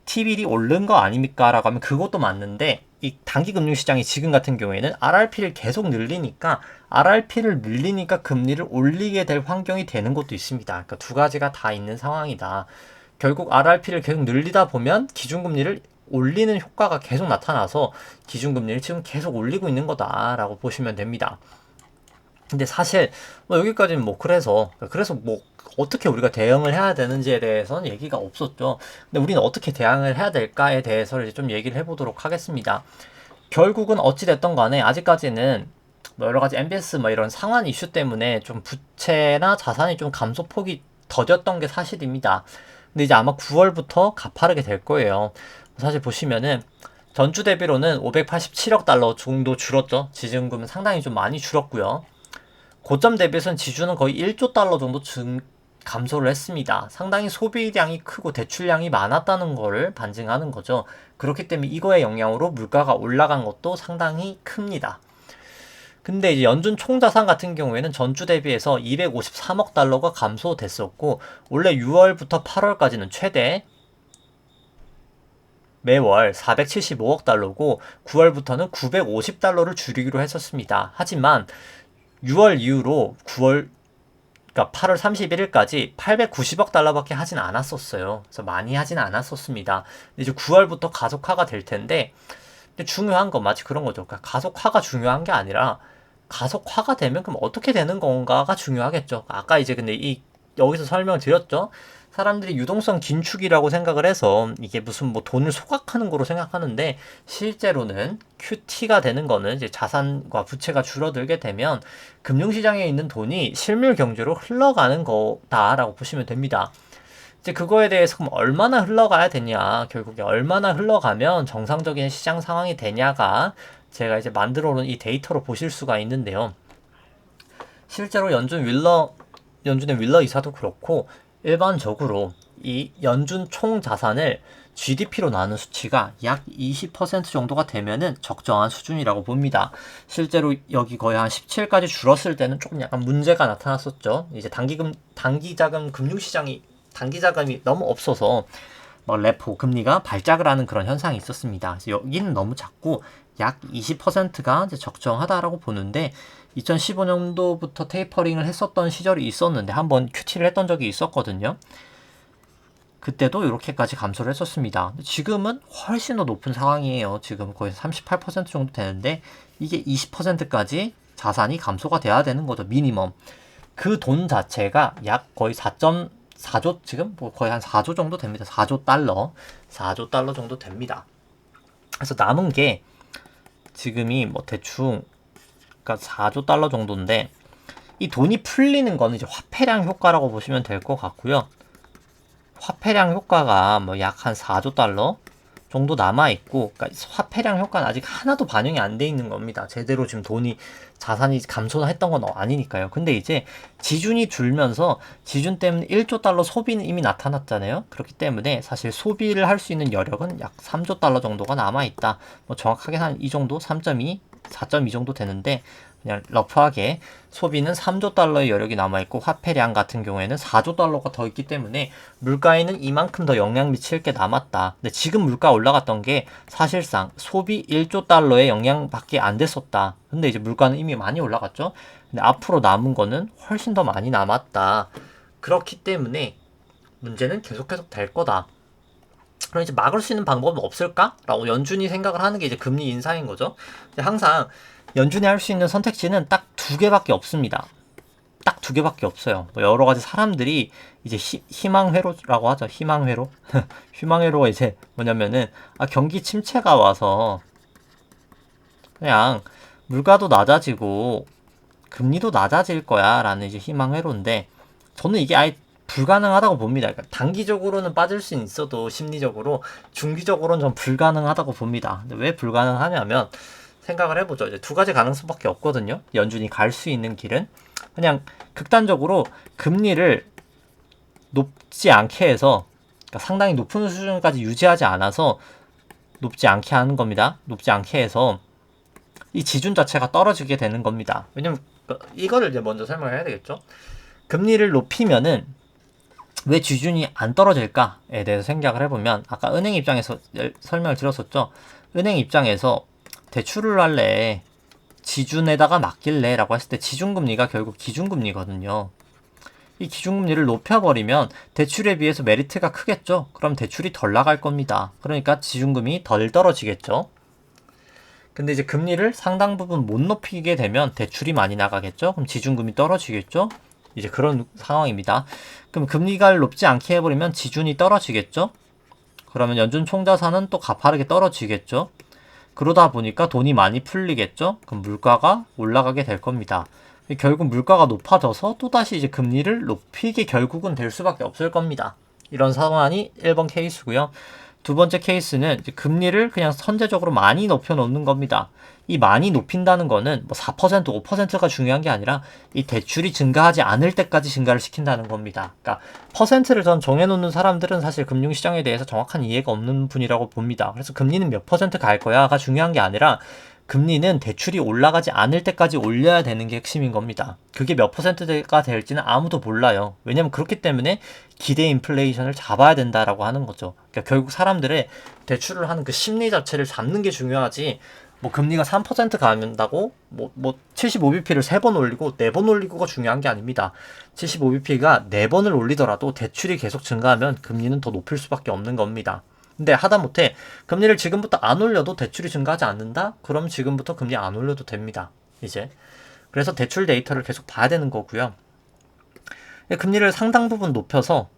T빌이 오른 거 아닙니까? 라고 하면 그것도 맞는데 이 단기 금융시장이 지금 같은 경우에는 RRP를 계속 늘리니까 금리를 올리게 될 환경이 되는 것도 있습니다. 그러니까 두 가지가 다 있는 상황이다. 결국 RRP를 계속 늘리다 보면 기준금리를 올리는 효과가 계속 나타나서 기준금리를 지금 계속 올리고 있는 거다라고 보시면 됩니다. 근데 사실 뭐 여기까지는 뭐 그래서 뭐 어떻게 우리가 대응을 해야 되는지에 대해서는 얘기가 없었죠. 근데 우리는 어떻게 대응을 해야 될까에 대해서 이제 좀 얘기를 해보도록 하겠습니다. 결국은 어찌됐던 간에 아직까지는 뭐 여러 가지 MBS 뭐 이런 상한 이슈 때문에 좀 부채나 자산이 좀 감소폭이 더뎠던 게 사실입니다. 근데 이제 아마 9월부터 가파르게 될 거예요. 사실 보시면은 전주 대비로는 587억 달러 정도 줄었죠. 지준금은 상당히 좀 많이 줄었고요. 고점 대비해서는 지주는 거의 1조 달러 정도 감소를 했습니다. 상당히 소비량이 크고 대출량이 많았다는 거를 반증하는 거죠. 그렇기 때문에 이거의 영향으로 물가가 올라간 것도 상당히 큽니다. 근데 이제 연준 총자산 같은 경우에는 전주 대비해서 253억 달러가 감소됐었고 원래 6월부터 8월까지는 최대 매월 475억 달러고 9월부터는 950달러를 줄이기로 했었습니다. 하지만 6월 이후로 9월 그러니까 8월 31일까지 890억 달러밖에 하진 않았었어요. 그래서 많이 하진 않았었습니다. 이제 9월부터 가속화가 될 텐데, 근데 중요한 건 마치 그런 거죠. 그러니까 가속화가 중요한 게 아니라 가속화가 되면 그럼 어떻게 되는 건가가 중요하겠죠. 아까 이제 근데 여기서 설명드렸죠. 사람들이 유동성 긴축이라고 생각을 해서 이게 무슨 뭐 돈을 소각하는 거로 생각하는데, 실제로는 QT가 되는 거는 이제 자산과 부채가 줄어들게 되면 금융시장에 있는 돈이 실물 경제로 흘러가는 거다라고 보시면 됩니다. 이제 그거에 대해서 그럼 얼마나 흘러가야 되냐, 결국에 얼마나 흘러가면 정상적인 시장 상황이 되냐가 제가 이제 만들어 놓은 이 데이터로 보실 수가 있는데요. 실제로 연준의 윌러 이사도 그렇고 일반적으로 이 연준 총 자산을 GDP로 나누는 수치가 약 20% 정도가 되면은 적정한 수준이라고 봅니다. 실제로 여기 거의 한 17까지 줄었을 때는 조금 약간 문제가 나타났었죠. 이제 단기자금 금융시장이 단기자금이 너무 없어서 막 레포 금리가 발작을 하는 그런 현상이 있었습니다. 그래서 여기는 너무 작고 약 20%가 이제 적정하다라고 보는데, 2015년도부터 테이퍼링을 했었던 시절이 있었는데 한번 QT를 했던 적이 있었거든요. 그때도 이렇게까지 감소를 했었습니다. 지금은 훨씬 더 높은 상황이에요. 지금 거의 38% 정도 되는데 이게 20%까지 자산이 감소가 돼야 되는 거죠. 미니멈. 그 돈 자체가 약 거의 4.4조, 지금 뭐 거의 한 4조 정도 됩니다. 4조 달러 정도 됩니다. 그래서 남은 게 지금이 뭐 대충 그러니까 4조 달러 정도인데, 이 돈이 풀리는 거는 이제 화폐량 효과라고 보시면 될 것 같고요. 화폐량 효과가 뭐 약 한 4조 달러 정도 남아있고, 그러니까 화폐량 효과는 아직 하나도 반영이 안 돼 있는 겁니다. 제대로 지금 자산이 감소했던 건 아니니까요. 근데 이제 지준이 줄면서 지준 때문에 1조 달러 소비는 이미 나타났잖아요. 그렇기 때문에 사실 소비를 할 수 있는 여력은 약 3조 달러 정도가 남아있다. 뭐 정확하게 한 이 정도, 3.2, 4.2 정도 되는데, 그냥 러프하게 소비는 3조 달러의 여력이 남아있고 화폐량 같은 경우에는 4조 달러가 더 있기 때문에 물가에는 이만큼 더 영향 미칠 게 남았다. 근데 지금 물가 올라갔던 게 사실상 소비 1조 달러의 영향밖에 안 됐었다. 근데 이제 물가는 이미 많이 올라갔죠. 근데 앞으로 남은 거는 훨씬 더 많이 남았다. 그렇기 때문에 문제는 계속 될 거다. 그럼 이제 막을 수 있는 방법은 없을까? 라고 연준이 생각을 하는 게 이제 금리 인상인 거죠. 항상 연준이 할 수 있는 선택지는 딱 두 개밖에 없습니다. 딱 두 개밖에 없어요. 뭐 여러 가지 사람들이 이제 희망회로라고 하죠. 희망회로. 희망회로가 이제 뭐냐면은 경기 침체가 와서 그냥 물가도 낮아지고 금리도 낮아질 거야 라는 이제 희망회로인데, 저는 이게 아예 불가능하다고 봅니다. 그러니까 단기적으로는 빠질 수는 있어도 심리적으로, 중기적으로는 좀 불가능하다고 봅니다. 근데 왜 불가능하냐면 생각을 해보죠. 이제 두 가지 가능성밖에 없거든요. 연준이 갈 수 있는 길은 그냥 극단적으로 금리를 높지 않게 해서, 그러니까 상당히 높은 수준까지 유지하지 않아서 높지 않게 하는 겁니다. 높지 않게 해서 이 지준 자체가 떨어지게 되는 겁니다. 왜냐면 이거를 이제 먼저 설명을 해야 되겠죠. 금리를 높이면은 왜 지준이 안 떨어질까에 대해서 생각을 해보면, 아까 은행 입장에서 설명을 드렸었죠. 은행 입장에서 대출을 할래, 지준에다가 맡길래 라고 했을 때 지준금리가 결국 기준금리거든요. 이 기준금리를 높여버리면 대출에 비해서 메리트가 크겠죠. 그럼 대출이 덜 나갈 겁니다. 그러니까 지준금이 덜 떨어지겠죠. 근데 이제 금리를 상당 부분 못 높이게 되면 대출이 많이 나가겠죠. 그럼 지준금이 떨어지겠죠. 이제 그런 상황입니다. 그럼 금리가 높지 않게 해버리면 지준이 떨어지겠죠. 그러면 연준 총자산은 또 가파르게 떨어지겠죠. 그러다 보니까 돈이 많이 풀리겠죠. 그럼 물가가 올라가게 될 겁니다. 결국 물가가 높아져서 또다시 이제 금리를 높이게 결국은 될 수밖에 없을 겁니다. 이런 상황이 1번 케이스고요. 두 번째 케이스는 이제 금리를 그냥 선제적으로 많이 높여 놓는 겁니다. 이 많이 높인다는 거는 뭐 4%, 5%가 중요한 게 아니라 이 대출이 증가하지 않을 때까지 증가를 시킨다는 겁니다. 그러니까 퍼센트를 전 정해놓는 사람들은 사실 금융시장에 대해서 정확한 이해가 없는 분이라고 봅니다. 그래서 금리는 몇 퍼센트 갈 거야가 중요한 게 아니라 금리는 대출이 올라가지 않을 때까지 올려야 되는 게 핵심인 겁니다. 그게 몇 퍼센트가 될지는 아무도 몰라요. 왜냐면 그렇기 때문에 기대 인플레이션을 잡아야 된다라고 하는 거죠. 그러니까 결국 사람들의 대출을 하는 그 심리 자체를 잡는 게 중요하지, 뭐 금리가 3% 간다고 뭐 75bp를 3번 올리고 4번 올리고가 중요한 게 아닙니다. 75bp가 4번을 올리더라도 대출이 계속 증가하면 금리는 더 높일 수밖에 없는 겁니다. 근데 하다못해 금리를 지금부터 안 올려도 대출이 증가하지 않는다? 그럼 지금부터 금리 안 올려도 됩니다. 이제 그래서 대출 데이터를 계속 봐야 되는 거고요. 금리를 상당 부분 높여서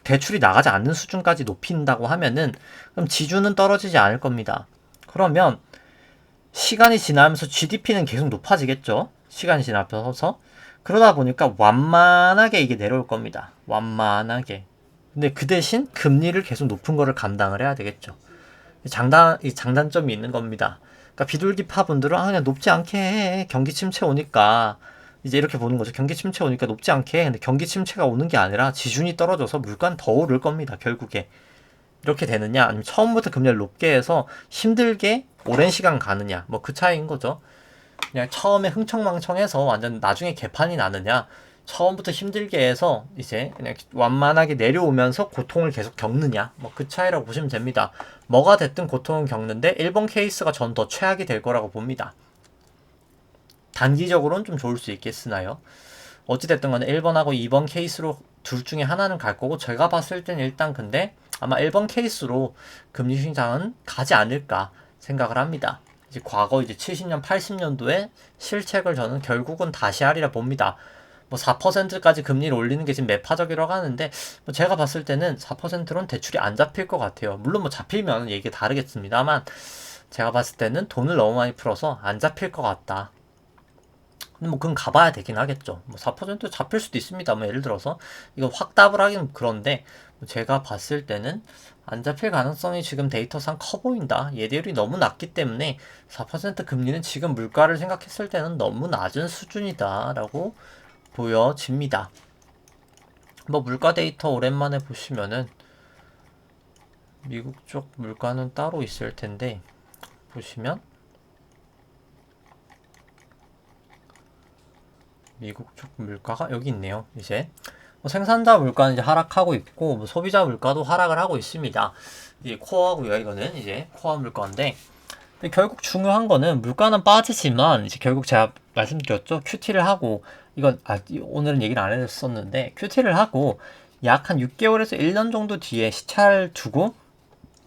대출이 나가지 않는 수준까지 높인다고 하면은 그럼 지주는 떨어지지 않을 겁니다. 그러면 시간이 지나면서 GDP는 계속 높아지겠죠. 시간이 지나면서 그러다 보니까 완만하게 이게 내려올 겁니다. 완만하게. 근데 그 대신 금리를 계속 높은 거를 감당을 해야 되겠죠. 장단점이 있는 겁니다. 그러니까 비둘기파 분들은 그냥 높지 않게 해. 경기 침체 오니까 이제 이렇게 보는 거죠. 경기 침체 오니까 높지 않게 해. 근데 경기 침체가 오는 게 아니라 지준이 떨어져서 물가는 더 오를 겁니다. 결국에. 이렇게 되느냐 아니면 처음부터 금리를 높게 해서 힘들게 오랜 시간 가느냐 뭐 그 차이인 거죠. 그냥 처음에 흥청망청해서 완전 나중에 개판이 나느냐 처음부터 힘들게 해서 이제 그냥 완만하게 내려오면서 고통을 계속 겪느냐 뭐 그 차이라고 보시면 됩니다. 뭐가 됐든 고통은 겪는데 1번 케이스가 전 더 최악이 될 거라고 봅니다. 단기적으로는 좀 좋을 수 있겠으나요. 어찌됐든 간에 1번하고 2번 케이스로 둘 중에 하나는 갈 거고 제가 봤을 땐 일단 근데 아마 1번 케이스로 금리 인상은 가지 않을까 생각을 합니다. 이제 과거 이제 70년, 80년도에 실책을 저는 결국은 다시 하리라 봅니다. 뭐 4%까지 금리를 올리는 게 지금 매파적이라고 하는데 뭐 제가 봤을 때는 4%로는 대출이 안 잡힐 것 같아요. 물론 뭐 잡히면 얘기가 다르겠습니다만 제가 봤을 때는 돈을 너무 많이 풀어서 안 잡힐 것 같다. 근데 뭐 그건 가봐야 되긴 하겠죠. 뭐 4% 잡힐 수도 있습니다. 뭐 예를 들어서 이거 확답을 하긴 그런데 제가 봤을 때는 안 잡힐 가능성이 지금 데이터상 커 보인다. 예대율이 너무 낮기 때문에 4% 금리는 지금 물가를 생각했을 때는 너무 낮은 수준이다 라고 보여집니다. 뭐 물가 데이터 오랜만에 보시면은 미국 쪽 물가는 따로 있을 텐데 보시면 미국 쪽 물가가 여기 있네요. 이제 뭐 생산자 물가는 이제 하락하고 있고 뭐 소비자 물가도 하락을 하고 있습니다. 이제 코어고요. 이거는 이제 코어 물가인데 결국 중요한 거는 물가는 빠지지만 이제 결국 제가 말씀드렸죠. QT를 하고 이건 오늘은 얘기를 안 했었는데 QT를 하고 약 한 6개월에서 1년 정도 뒤에 시차를 두고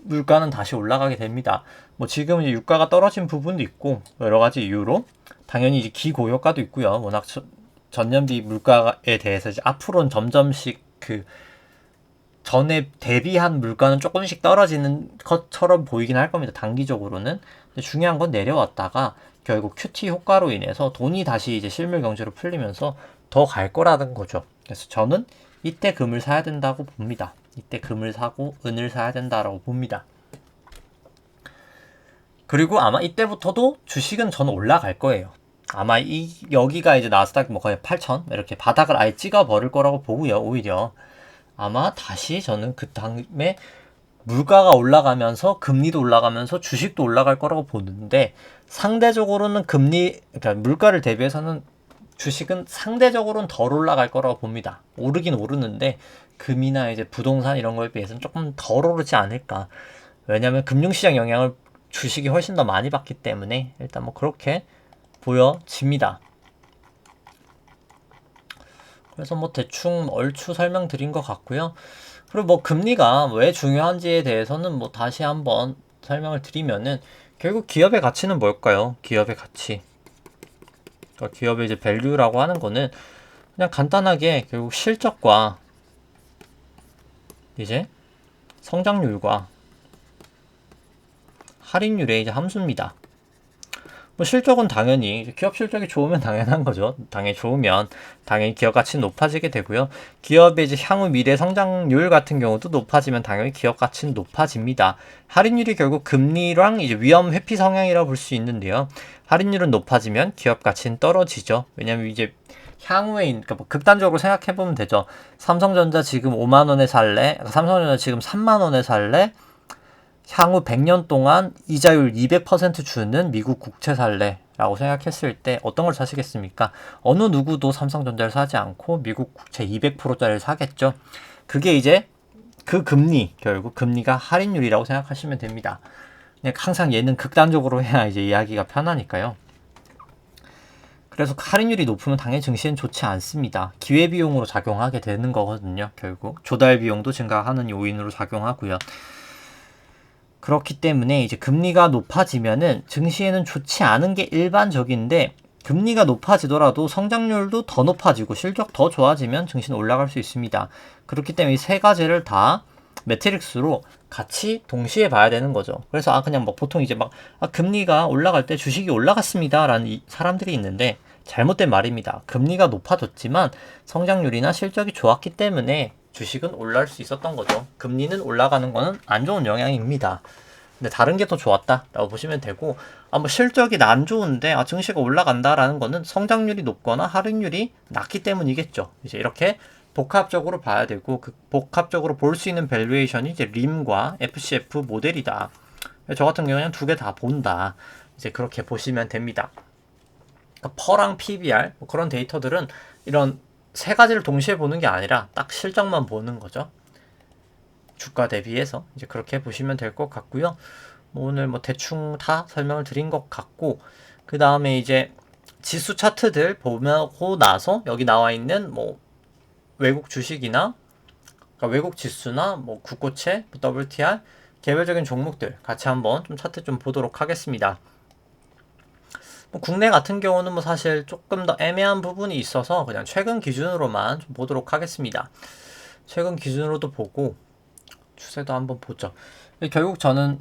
물가는 다시 올라가게 됩니다. 뭐 지금 이제 유가가 떨어진 부분도 있고 여러 가지 이유로 당연히 이제 기고효과도 있고요. 워낙 전년비 물가에 대해서 이제 앞으로는 점점씩 그 전에 대비한 물가는 조금씩 떨어지는 것처럼 보이긴 할 겁니다. 단기적으로는. 근데 중요한 건 내려왔다가 결국 QT 효과로 인해서 돈이 다시 이제 실물 경제로 풀리면서 더 갈 거라는 거죠. 그래서 저는 이때 금을 사야 된다고 봅니다. 이때 금을 사고 은을 사야 된다라고 봅니다. 그리고 아마 이때부터도 주식은 저는 올라갈 거예요. 아마 여기가 이제 나스닥 뭐 거의 8,000 이렇게 바닥을 아예 찍어 버릴 거라고 보고요. 오히려 아마 다시 저는 그 다음에 물가가 올라가면서 금리도 올라가면서 주식도 올라갈 거라고 보는데 상대적으로는 그러니까 물가를 대비해서는 주식은 상대적으로는 덜 올라갈 거라고 봅니다. 오르긴 오르는데 금이나 이제 부동산 이런 거에 비해서는 조금 덜 오르지 않을까. 왜냐하면 금융시장 영향을 주식이 훨씬 더 많이 받기 때문에 일단 뭐 그렇게 보여집니다. 그래서 뭐 대충 얼추 설명드린 것 같고요. 그리고 뭐 금리가 왜 중요한지에 대해서는 뭐 다시 한번 설명을 드리면은 결국 기업의 가치는 뭘까요? 기업의 가치. 그러니까 기업의 이제 밸류라고 하는 거는 그냥 간단하게 결국 실적과 이제 성장률과 할인율의 이제 함수입니다. 뭐 실적은 당연히 기업 실적이 좋으면 당연한 거죠. 당연히 좋으면 당연히 기업 가치는 높아지게 되고요. 기업의 이제 향후 미래 성장률 같은 경우도 높아지면 당연히 기업 가치는 높아집니다. 할인율이 결국 금리랑 이제 위험 회피 성향이라고 볼 수 있는데요. 할인율은 높아지면 기업 가치는 떨어지죠. 왜냐면 이제 향후에 그러니까 뭐 극단적으로 생각해 보면 되죠. 삼성전자 지금 5만 원에 살래? 삼성전자 지금 3만 원에 살래? 향후 100년 동안 이자율 200% 주는 미국 국채 살래? 라고 생각했을 때 어떤 걸 사시겠습니까? 어느 누구도 삼성전자를 사지 않고 미국 국채 200%짜리를 사겠죠. 그게 이제 그 금리, 결국 금리가 할인율이라고 생각하시면 됩니다. 그냥 항상 얘는 극단적으로 해야 이제 이야기가 편하니까요. 그래서 할인율이 높으면 당연히 증시엔 좋지 않습니다. 기회비용으로 작용하게 되는 거거든요. 결국 조달 비용도 증가하는 요인으로 작용하고요. 그렇기 때문에 이제 금리가 높아지면은 증시에는 좋지 않은 게 일반적인데, 금리가 높아지더라도 성장률도 더 높아지고 실적 더 좋아지면 증시는 올라갈 수 있습니다. 그렇기 때문에 이 세 가지를 다 매트릭스로 같이 동시에 봐야 되는 거죠. 그래서 그냥 뭐 보통 이제 금리가 올라갈 때 주식이 올라갔습니다 라는 사람들이 있는데, 잘못된 말입니다. 금리가 높아졌지만 성장률이나 실적이 좋았기 때문에 주식은 올라갈 수 있었던 거죠. 금리는 올라가는 거는 안 좋은 영향입니다. 근데 다른 게 더 좋았다라고 보시면 되고, 뭐 실적이 안 좋은데 증시가 올라간다라는 거는 성장률이 높거나 할인율이 낮기 때문이겠죠. 이제 이렇게 복합적으로 봐야 되고, 그 복합적으로 볼 수 있는 밸류에이션이 이제 림과 FCF 모델이다. 저 같은 경우는 두 개 다 본다. 이제 그렇게 보시면 됩니다. 퍼랑 PBR 뭐 그런 데이터들은 이런 세 가지를 동시에 보는 게 아니라 딱 실적만 보는 거죠. 주가 대비해서 이제 그렇게 보시면 될 것 같고요. 오늘 뭐 대충 다 설명을 드린 것 같고, 그 다음에 이제 지수 차트들 보고 나서 여기 나와 있는 뭐 외국 주식이나 그러니까 외국 지수나 뭐 국고채, WTR 개별적인 종목들 같이 한번 좀 차트 좀 보도록 하겠습니다. 뭐 국내 같은 경우는 뭐 사실 조금 더 애매한 부분이 있어서 그냥 최근 기준으로만 좀 보도록 하겠습니다. 최근 기준으로도 보고 추세도 한번 보죠. 결국 저는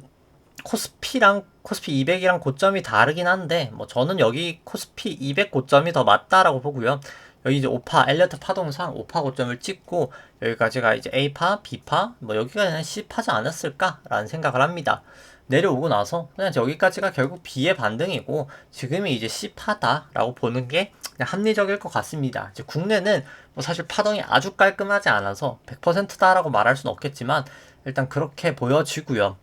코스피 200이랑 고점이 다르긴 한데, 뭐 저는 여기 코스피 200 고점이 더 맞다라고 보고요. 여기 이제 5파 엘리어트 파동상 5파 고점을 찍고 여기까지가 이제 A파, B파, 뭐 여기가 그냥 C파지 않았을까라는 생각을 합니다. 내려오고 나서 그냥 여기까지가 결국 B의 반등이고 지금이 이제 C파다라고 보는 게 그냥 합리적일 것 같습니다. 이제 국내는 뭐 사실 파동이 아주 깔끔하지 않아서 100%다라고 말할 수는 없겠지만 일단 그렇게 보여지고요.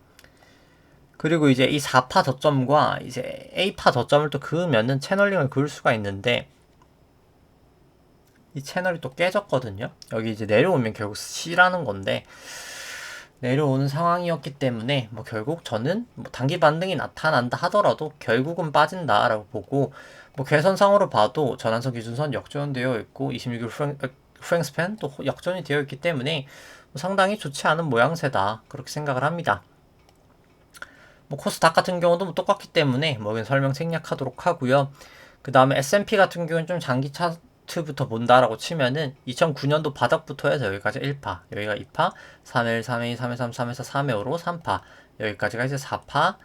그리고 이제 이 4파 저점과 이제 A파 저점을 또 그으면은 채널링을 그을 수가 있는데, 이 채널이 또 깨졌거든요. 여기 이제 내려오면 결국 C라는 건데, 내려오는 상황이었기 때문에 뭐 결국 저는 뭐 단기 반등이 나타난다 하더라도 결국은 빠진다라고 보고, 뭐 개선상으로 봐도 전환선 기준선 역전되어 있고 26일 프랭스팬 또 역전이 되어 있기 때문에 뭐 상당히 좋지 않은 모양새다 그렇게 생각을 합니다. 뭐 코스닥 같은 경우도 뭐 똑같기 때문에 뭐 설명 생략하도록 하고요. 그 다음에 S&P 같은 경우는 좀 장기 차트부터 본다라고 치면은 2009년도 바닥부터 해서 여기까지 1파, 여기가 2파, 3일, 3일, 3일, 3, 3에서 3회로 3파, 여기까지가 이제 4파,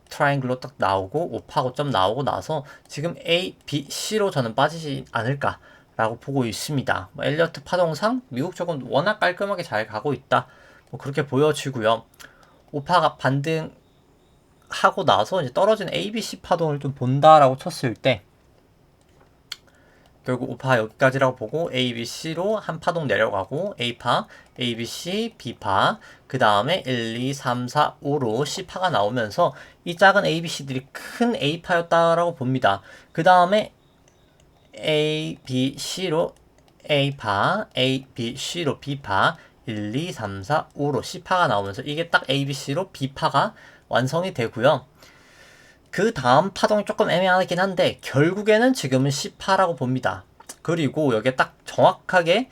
트라이앵글로 딱 나오고 5파 고점 나오고 나서 지금 A, B, C로 저는 빠지지 않을까 라고 보고 있습니다. 뭐 엘리어트 파동상 미국 쪽은 워낙 깔끔하게 잘 가고 있다, 뭐 그렇게 보여지고요. 5파가 반등 하고 나서 이제 떨어진 ABC 파동을 좀 본다라고 쳤을 때 결국 5파 여기까지라고 보고 ABC로 한 파동 내려가고 A파, ABC, B파, 그 다음에 1, 2, 3, 4, 5로 C파가 나오면서 이 작은 ABC들이 큰 A파였다라고 봅니다. 그 다음에 A, B, C로 A파, A, B, C로 B파, 1, 2, 3, 4, 5로 C파가 나오면서 이게 딱 ABC로 B파가 완성이 되고요. 그 다음 파동이 조금 애매하긴 한데 결국에는 지금은 C파라고 봅니다. 그리고 여기에 딱 정확하게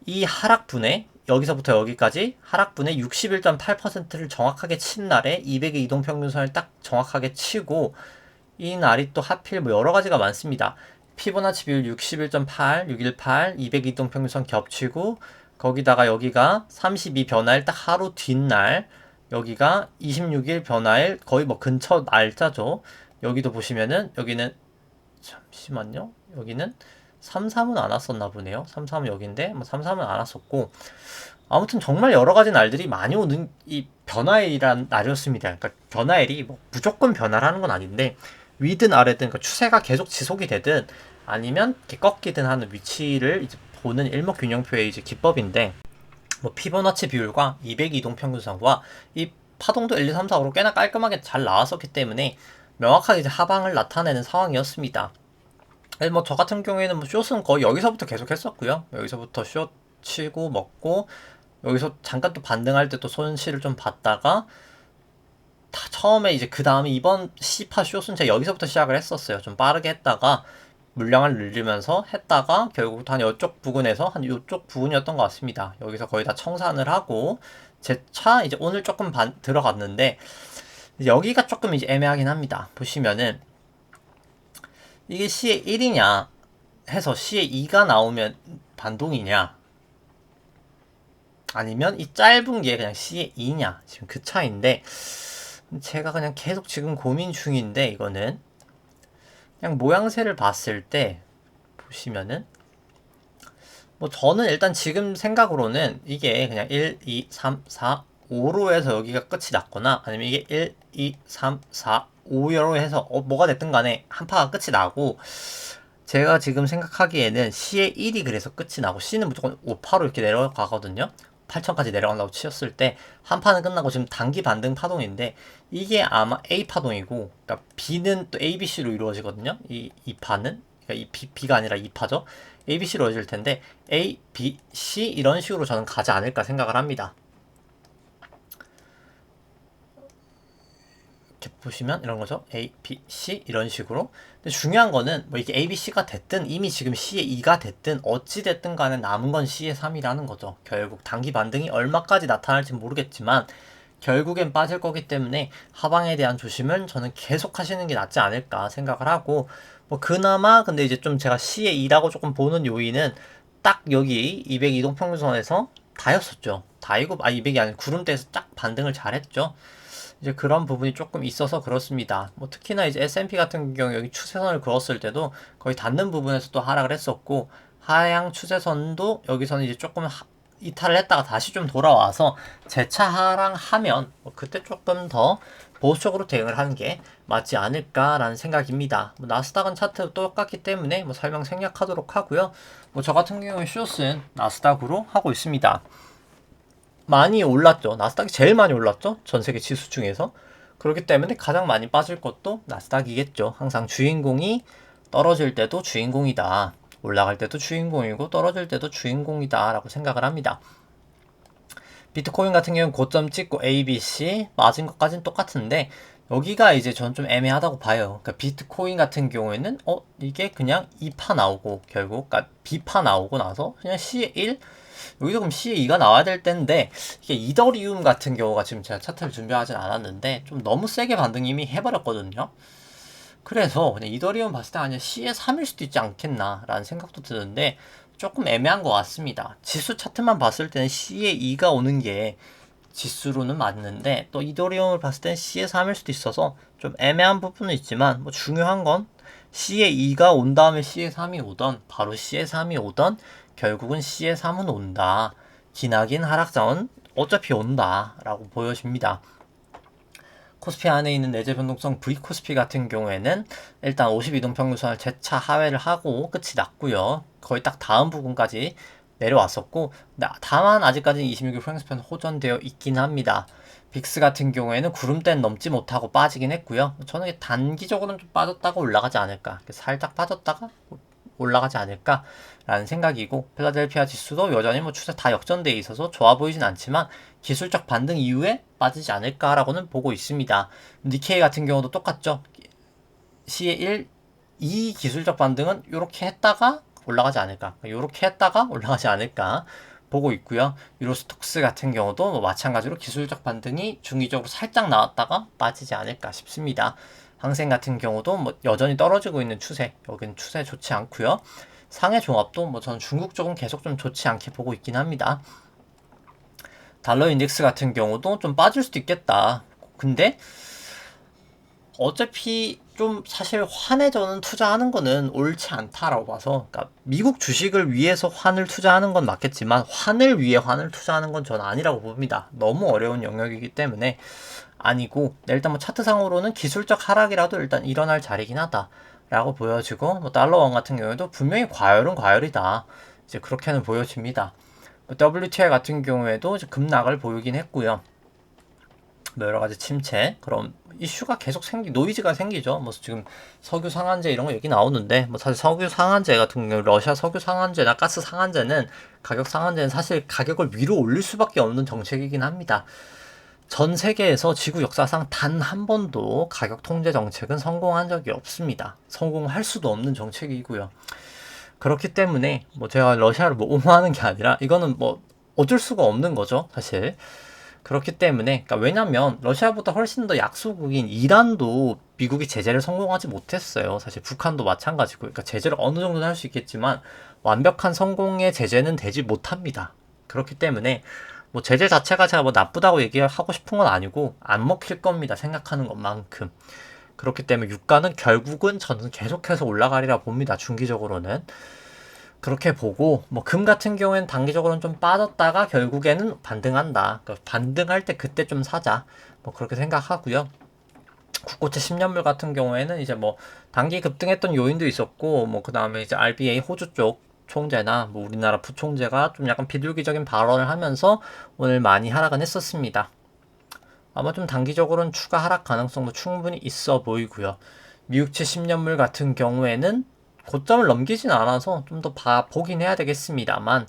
이 하락분에 여기서부터 여기까지 하락분의 61.8%를 정확하게 친 날에 200의 이동평균선을 딱 정확하게 치고, 이 날이 또 하필 뭐 여러 가지가 많습니다. 피보나치 비율 61.8, 618, 200 이동평균선 겹치고 거기다가 여기가 32 변화일 딱 하루 뒷날, 여기가 26일 변화일 거의 뭐 근처 날짜죠. 여기도 보시면은 여기는 잠시만요. 여기는 33은 안 왔었나 보네요. 33은 여기인데 뭐 33은 안 왔었고, 아무튼 정말 여러 가지 날들이 많이 오는 이 변화일이란 날이었습니다. 그러니까 변화일이 뭐 무조건 변화를 하는 건 아닌데 위든 아래든 그러니까 추세가 계속 지속이 되든 아니면 이렇게 꺾이든 하는 위치를 이제 보는 일목균형표의 이제 기법인데, 뭐 피보나치 비율과 200 이동평균선과 이 파동도 1, 2, 3, 4, 5로 꽤나 깔끔하게 잘 나왔었기 때문에 명확하게 이제 하방을 나타내는 상황이었습니다. 뭐 저 같은 경우에는 뭐 숏은 거의 여기서부터 계속 했었고요. 여기서부터 숏 치고 먹고 여기서 잠깐 또 반등할 때 또 손실을 좀 봤다가 처음에 이제 그 다음에 이번 C파 숏은 제가 여기서부터 시작을 했었어요. 좀 빠르게 했다가 물량을 늘리면서 했다가 결국 한 이쪽 부근에서 한 이쪽 부분이었던 것 같습니다. 여기서 거의 다 청산을 하고 제 차 이제 오늘 조금 들어갔는데 여기가 조금 이제 애매하긴 합니다. 보시면은 이게 C의 1이냐 해서 C의 2가 나오면 반동이냐 아니면 이 짧은 게 그냥 C의 2냐 지금 그 차인데 제가 그냥 계속 지금 고민 중인데 이거는 그냥 모양새를 봤을 때 보시면은 뭐 저는 일단 지금 생각으로는 이게 그냥 1, 2, 3, 4, 5로 해서 여기가 끝이 났거나 아니면 이게 1, 2, 3, 4, 5로 해서 뭐가 됐든 간에 한 파가 끝이 나고 제가 지금 생각하기에는 C의 1이 그래서 끝이 나고 C는 무조건 5파로 이렇게 내려가거든요. 8천까지 내려간다고 치셨을 때 한 파는 끝나고 지금 단기 반등 파동인데 이게 아마 A 파동이고 그러니까 B는 또 A, B, C로 이루어지거든요. 이 파는 그러니까 이 B가 아니라 2파죠. A, B, C로 이루어질 텐데 A, B, C 이런 식으로 저는 가지 않을까 생각을 합니다. 이렇게 보시면 이런 거죠. A, B, C 이런 식으로. 근데 중요한 거는 뭐 이게 A, B, C가 됐든 이미 지금 C의 2가 됐든 어찌 됐든 간에 남은 건 C의 3이라는 거죠. 결국 단기 반등이 얼마까지 나타날지 모르겠지만 결국엔 빠질 거기 때문에 하방에 대한 조심은 저는 계속 하시는 게 낫지 않을까 생각을 하고 뭐 그나마 근데 이제 좀 제가 C의 2라고 조금 보는 요인은 딱 여기 200 이동평균선에서 다였었죠. 다이고 200이 아니라 구름대에서 딱 반등을 잘했죠. 이제 그런 부분이 조금 있어서 그렇습니다. 뭐 특히나 이제 S&P 같은 경우 여기 추세선을 그었을 때도 거의 닿는 부분에서 또 하락을 했었고 하향 추세선도 여기서는 이제 조금 이탈을 했다가 다시 좀 돌아와서 재차 하락하면 뭐 그때 조금 더 보수적으로 대응을 하는 게 맞지 않을까라는 생각입니다. 뭐 나스닥은 차트 똑같기 때문에 뭐 설명 생략하도록 하고요. 뭐 저 같은 경우에 숏은 나스닥으로 하고 있습니다. 많이 올랐죠. 나스닥이 제일 많이 올랐죠. 전 세계 지수 중에서. 그렇기 때문에 가장 많이 빠질 것도 나스닥이겠죠. 항상 주인공이 떨어질 때도 주인공이다. 올라갈 때도 주인공이고 떨어질 때도 주인공이다 라고 생각을 합니다. 비트코인 같은 경우는 고점 찍고 A, B, C 맞은 것까지는 똑같은데 여기가 이제 전 좀 애매하다고 봐요. 그러니까 비트코인 같은 경우에는 이게 그냥 2파 나오고 결국 그러니까 B파 나오고 나서 그냥 C의 1 여기도 그럼 C의 2가 나와야 될 텐데 이게 이더리움 같은 경우가 지금 제가 차트를 준비하진 않았는데 좀 너무 세게 반등 이미 해버렸거든요. 그래서 그냥 이더리움 봤을 때 아니야 C의 3일 수도 있지 않겠나 라는 생각도 드는데 조금 애매한 것 같습니다. 지수 차트만 봤을 때는 C의 2가 오는 게 지수로는 맞는데 또 이더리움을 봤을 때는 C의 3일 수도 있어서 좀 애매한 부분은 있지만 뭐 중요한 건 C의 2가 온 다음에 C의 3이 오던 바로 C의 3이 오던 결국은 C의 3은 온다. 기나긴 하락장은 어차피 온다 라고 보여집니다. 코스피 안에 있는 내재 변동성 V코스피 같은 경우에는 일단 52동평균선을 재차 하회를 하고 끝이 났고요. 거의 딱 다음 부분까지 내려왔었고 다만 아직까지는 26일 프랭스편 호전되어 있긴 합니다. 빅스 같은 경우에는 구름대는 넘지 못하고 빠지긴 했고요. 저는 단기적으로는 좀 빠졌다가 올라가지 않을까 살짝 빠졌다가 올라가지 않을까 라는 생각이고 필라델피아 지수도 여전히 뭐 추세 다 역전되어 있어서 좋아 보이진 않지만 기술적 반등 이후에 빠지지 않을까라고는 보고 있습니다. 니케이 같은 경우도 똑같죠. C의 1, 2 기술적 반등은 이렇게 했다가 올라가지 않을까 이렇게 했다가 올라가지 않을까 보고 있고요. 유로스톡스 같은 경우도 뭐 마찬가지로 기술적 반등이 중기적으로 살짝 나왔다가 빠지지 않을까 싶습니다. 항생 같은 경우도 뭐 여전히 떨어지고 있는 추세, 여기는 추세 좋지 않고요. 상해 종합도 뭐 저는 중국 쪽은 계속 좀 좋지 않게 보고 있긴 합니다. 달러 인덱스 같은 경우도 좀 빠질 수도 있겠다. 근데 어차피 좀 사실 환에 저는 투자하는 거는 옳지 않다라고 봐서 그러니까 미국 주식을 위해서 환을 투자하는 건 맞겠지만 환을 위해 환을 투자하는 건 저는 아니라고 봅니다. 너무 어려운 영역이기 때문에 아니고 일단 뭐 차트상으로는 기술적 하락이라도 일단 일어날 자리긴 하다 라고 보여지고 뭐 달러원 같은 경우에도 분명히 과열은 과열이다 이제 그렇게는 보여집니다. WTI 같은 경우에도 이제 급락을 보이긴 했고요. 뭐 여러 가지 침체 그런 이슈가 계속 노이즈가 생기죠. 뭐 지금 석유 상한제 이런 거 얘기 나오는데 뭐 사실 석유 상한제 같은 경우 러시아 석유 상한제나 가스 상한제는 가격 상한제는 사실 가격을 위로 올릴 수밖에 없는 정책이긴 합니다. 전 세계에서 지구 역사상 단 한 번도 가격 통제 정책은 성공한 적이 없습니다. 성공할 수도 없는 정책이고요. 그렇기 때문에 뭐 제가 러시아를 뭐 옹호하는 게 아니라 이거는 뭐 어쩔 수가 없는 거죠, 사실. 그렇기 때문에, 그러니까 왜냐면 러시아보다 훨씬 더 약소국인 이란도 미국이 제재를 성공하지 못했어요. 사실 북한도 마찬가지고, 그러니까 제재를 어느 정도는 할 수 있겠지만 완벽한 성공의 제재는 되지 못합니다. 그렇기 때문에 뭐 제재 자체가 제가 뭐 나쁘다고 얘기하고 싶은 건 아니고 안 먹힐 겁니다. 생각하는 것만큼. 그렇기 때문에 유가는 결국은 저는 계속해서 올라가리라 봅니다. 중기적으로는. 그렇게 보고 뭐 금 같은 경우에는 단기적으로는 좀 빠졌다가 결국에는 반등한다. 그러니까 반등할 때 그때 좀 사자. 뭐 그렇게 생각하고요. 국고채 10년물 같은 경우에는 이제 뭐 단기 급등했던 요인도 있었고 뭐 그다음에 이제 RBA 호주 쪽 총재나 뭐 우리나라 부총재가 좀 약간 비둘기적인 발언을 하면서 오늘 많이 하락은 했었습니다. 아마 좀 단기적으로는 추가 하락 가능성도 충분히 있어 보이고요. 미국채 10년물 같은 경우에는 고점을 넘기진 않아서 좀 더 보긴 해야 되겠습니다만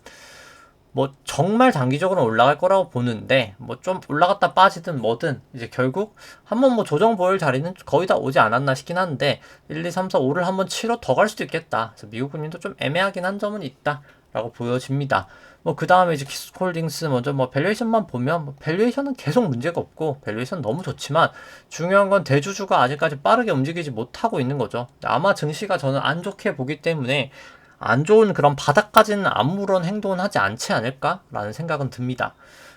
뭐 정말 단기적으로 올라갈 거라고 보는데 뭐 좀 올라갔다 빠지든 뭐든 이제 결국 한번 뭐 조정 보일 자리는 거의 다 오지 않았나 싶긴 한데 1, 2, 3, 4, 5를 한번 치러 더 갈 수도 있겠다. 그래서 미국 금리도 좀 애매하긴 한 점은 있다라고 보여집니다. 뭐 그 다음에 이제 키스콜딩스 먼저 뭐 밸류에이션만 보면 뭐 밸류에이션은 계속 문제가 없고 밸류에이션 너무 좋지만 중요한 건 대주주가 아직까지 빠르게 움직이지 못하고 있는 거죠. 아마 증시가 저는 안 좋게 보기 때문에 안 좋은 그런 바닥까지는 아무런 행동은 하지 않지 않을까라는 생각은 듭니다.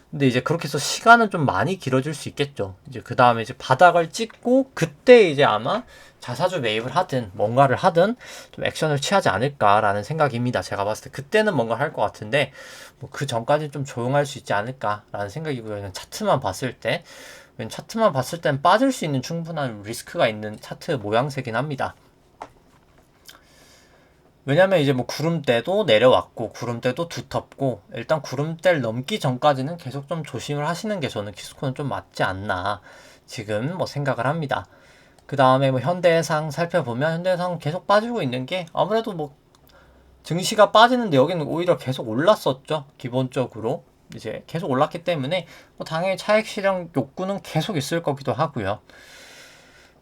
근데 이제 그렇게 해서 시간은 좀 많이 길어질 수 있겠죠. 이제 그 다음에 이제 바닥을 찍고 그때 이제 아마 자사주 매입을 하든 뭔가를 하든 좀 액션을 취하지 않을까라는 생각입니다. 제가 봤을 때 그때는 뭔가 할 것 같은데 뭐 그 전까지는 좀 조용할 수 있지 않을까라는 생각이고요. 차트만 봤을 때 차트만 봤을 땐 빠질 수 있는 충분한 리스크가 있는 차트 모양새긴 합니다. 왜냐면 이제 뭐 구름대도 내려왔고 구름대도 두텁고 일단 구름대를 넘기 전까지는 계속 좀 조심을 하시는 게 저는 키스코는 좀 맞지 않나 지금 뭐 생각을 합니다. 그 다음에 뭐 현대해상 살펴보면 현대해상 계속 빠지고 있는 게 아무래도 뭐 증시가 빠지는데 여기는 오히려 계속 올랐었죠. 기본적으로 이제 계속 올랐기 때문에 뭐 당연히 차익 실현 욕구는 계속 있을 거기도 하고요.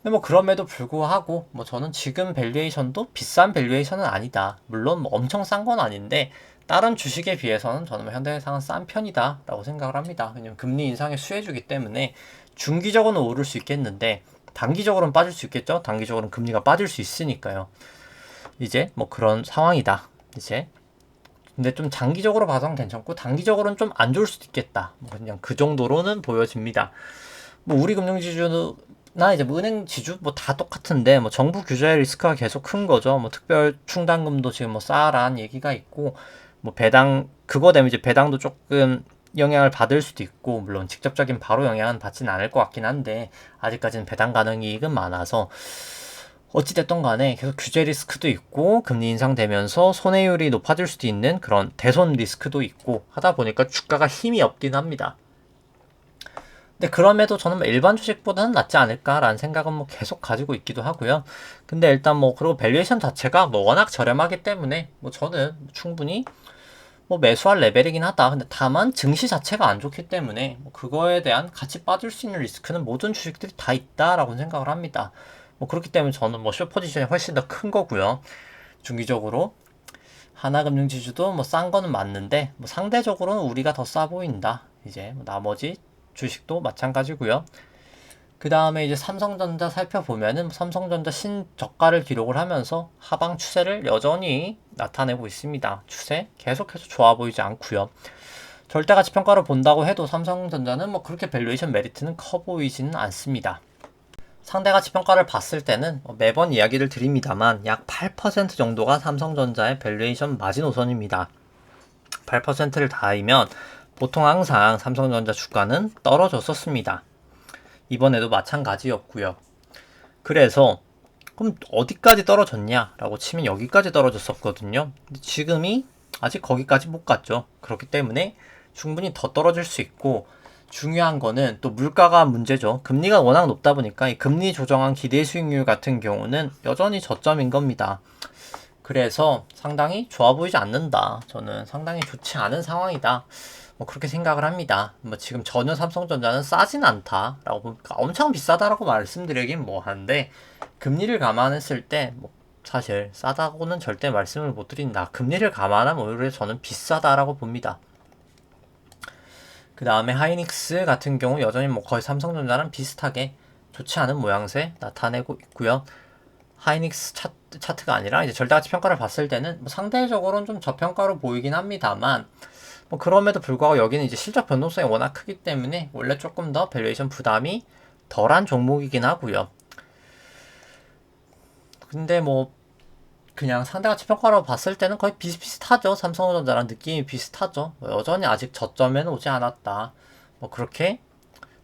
근데 뭐 그럼에도 불구하고 뭐 저는 지금 밸류에이션도 비싼 밸류에이션은 아니다. 물론 뭐 엄청 싼 건 아닌데 다른 주식에 비해서는 저는 뭐 현대해상은 싼 편이다 라고 생각을 합니다. 왜냐면 금리 인상에 수혜주기 때문에 중기적으로는 오를 수 있겠는데 단기적으로는 빠질 수 있겠죠. 단기적으로는 금리가 빠질 수 있으니까요. 이제 뭐 그런 상황이다. 이제 근데 좀 장기적으로 봐서는 괜찮고 단기적으로는 좀 안 좋을 수도 있겠다. 뭐 그냥 그 정도로는 보여집니다. 뭐 우리 금융지주나 이제 뭐 은행 지주 뭐 다 똑같은데 뭐 정부 규제의 리스크가 계속 큰 거죠. 뭐 특별 충당금도 지금 뭐 쌓아라는 얘기가 있고 뭐 배당 그거 되면 이제 배당도 조금 영향을 받을 수도 있고 물론 직접적인 바로 영향은 받지는 않을 것 같긴 한데 아직까지는 배당 가능 이익은 많아서 어찌됐든 간에 계속 규제 리스크도 있고 금리 인상되면서 손해율이 높아질 수도 있는 그런 대손 리스크도 있고 하다 보니까 주가가 힘이 없긴 합니다. 근데 그럼에도 저는 뭐 일반 주식보다는 낫지 않을까라는 생각은 뭐 계속 가지고 있기도 하고요. 근데 일단 뭐 그리고 밸류에이션 자체가 뭐 워낙 저렴하기 때문에 뭐 저는 충분히 뭐 매수할 레벨이긴 하다. 근데 다만 증시 자체가 안 좋기 때문에 뭐 그거에 대한 같이 빠질 수 있는 리스크는 모든 주식들이 다 있다라고 생각을 합니다. 뭐 그렇기 때문에 저는 뭐 숏포지션이 훨씬 더 큰 거고요. 중기적으로 하나금융지주도 뭐 싼 거는 맞는데 뭐 상대적으로는 우리가 더 싸 보인다. 이제 뭐 나머지 주식도 마찬가지고요. 그 다음에 이제 삼성전자 살펴보면은 삼성전자 신저가를 기록을 하면서 하방 추세를 여전히 나타내고 있습니다. 추세 계속해서 좋아 보이지 않고요. 절대가치 평가를 본다고 해도 삼성전자는 뭐 그렇게 밸류에이션 메리트는 커 보이지는 않습니다. 상대가치 평가를 봤을 때는 매번 이야기를 드립니다만 약 8% 정도가 삼성전자의 밸류에이션 마지노선입니다. 8%를 닿으면 보통 항상 삼성전자 주가는 떨어졌었습니다. 이번에도 마찬가지였고요. 그래서 그럼 어디까지 떨어졌냐라고 치면 여기까지 떨어졌었거든요. 지금이 아직 거기까지 못 갔죠. 그렇기 때문에 충분히 더 떨어질 수 있고 중요한 거는 또 물가가 문제죠. 금리가 워낙 높다 보니까 이 금리 조정한 기대 수익률 같은 경우는 여전히 저점인 겁니다. 그래서 상당히 좋아 보이지 않는다. 저는 상당히 좋지 않은 상황이다. 뭐 그렇게 생각을 합니다. 뭐 지금 전혀 삼성전자는 싸진 않다라고 보니까 엄청 비싸다라고 말씀드리긴 뭐 한데 금리를 감안했을 때 뭐 사실 싸다고는 절대 말씀을 못 드린다. 금리를 감안하면 오히려 저는 비싸다라고 봅니다. 그 다음에 하이닉스 같은 경우 여전히 뭐 거의 삼성전자랑 비슷하게 좋지 않은 모양새 나타내고 있고요. 하이닉스 차트가 아니라 이제 절대가치 평가를 봤을 때는 뭐 상대적으로는 좀 저평가로 보이긴 합니다만 뭐 그럼에도 불구하고 여기는 이제 실적 변동성이 워낙 크기 때문에 원래 조금 더 밸류에이션 부담이 덜한 종목이긴 하고요. 근데 뭐 그냥 상대가치 평가로 봤을 때는 거의 비슷비슷하죠. 삼성전자랑 느낌이 비슷하죠. 뭐 여전히 아직 저점에는 오지 않았다. 뭐 그렇게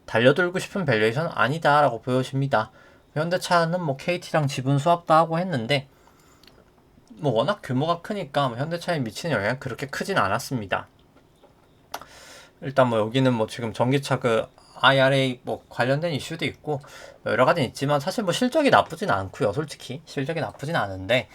달려들고 싶은 밸류에이션은 아니다라고 보여집니다. 현대차는 뭐 KT랑 지분 수합도 하고 했는데 뭐 워낙 규모가 크니까 뭐 현대차에 미치는 영향은 그렇게 크진 않았습니다. 일단 뭐 여기는 뭐 지금 전기차 그 IRA 뭐 관련된 이슈도 있고 여러 가지 있지만 사실 뭐 실적이 나쁘진 않고요. 솔직히 실적이 나쁘진 않은데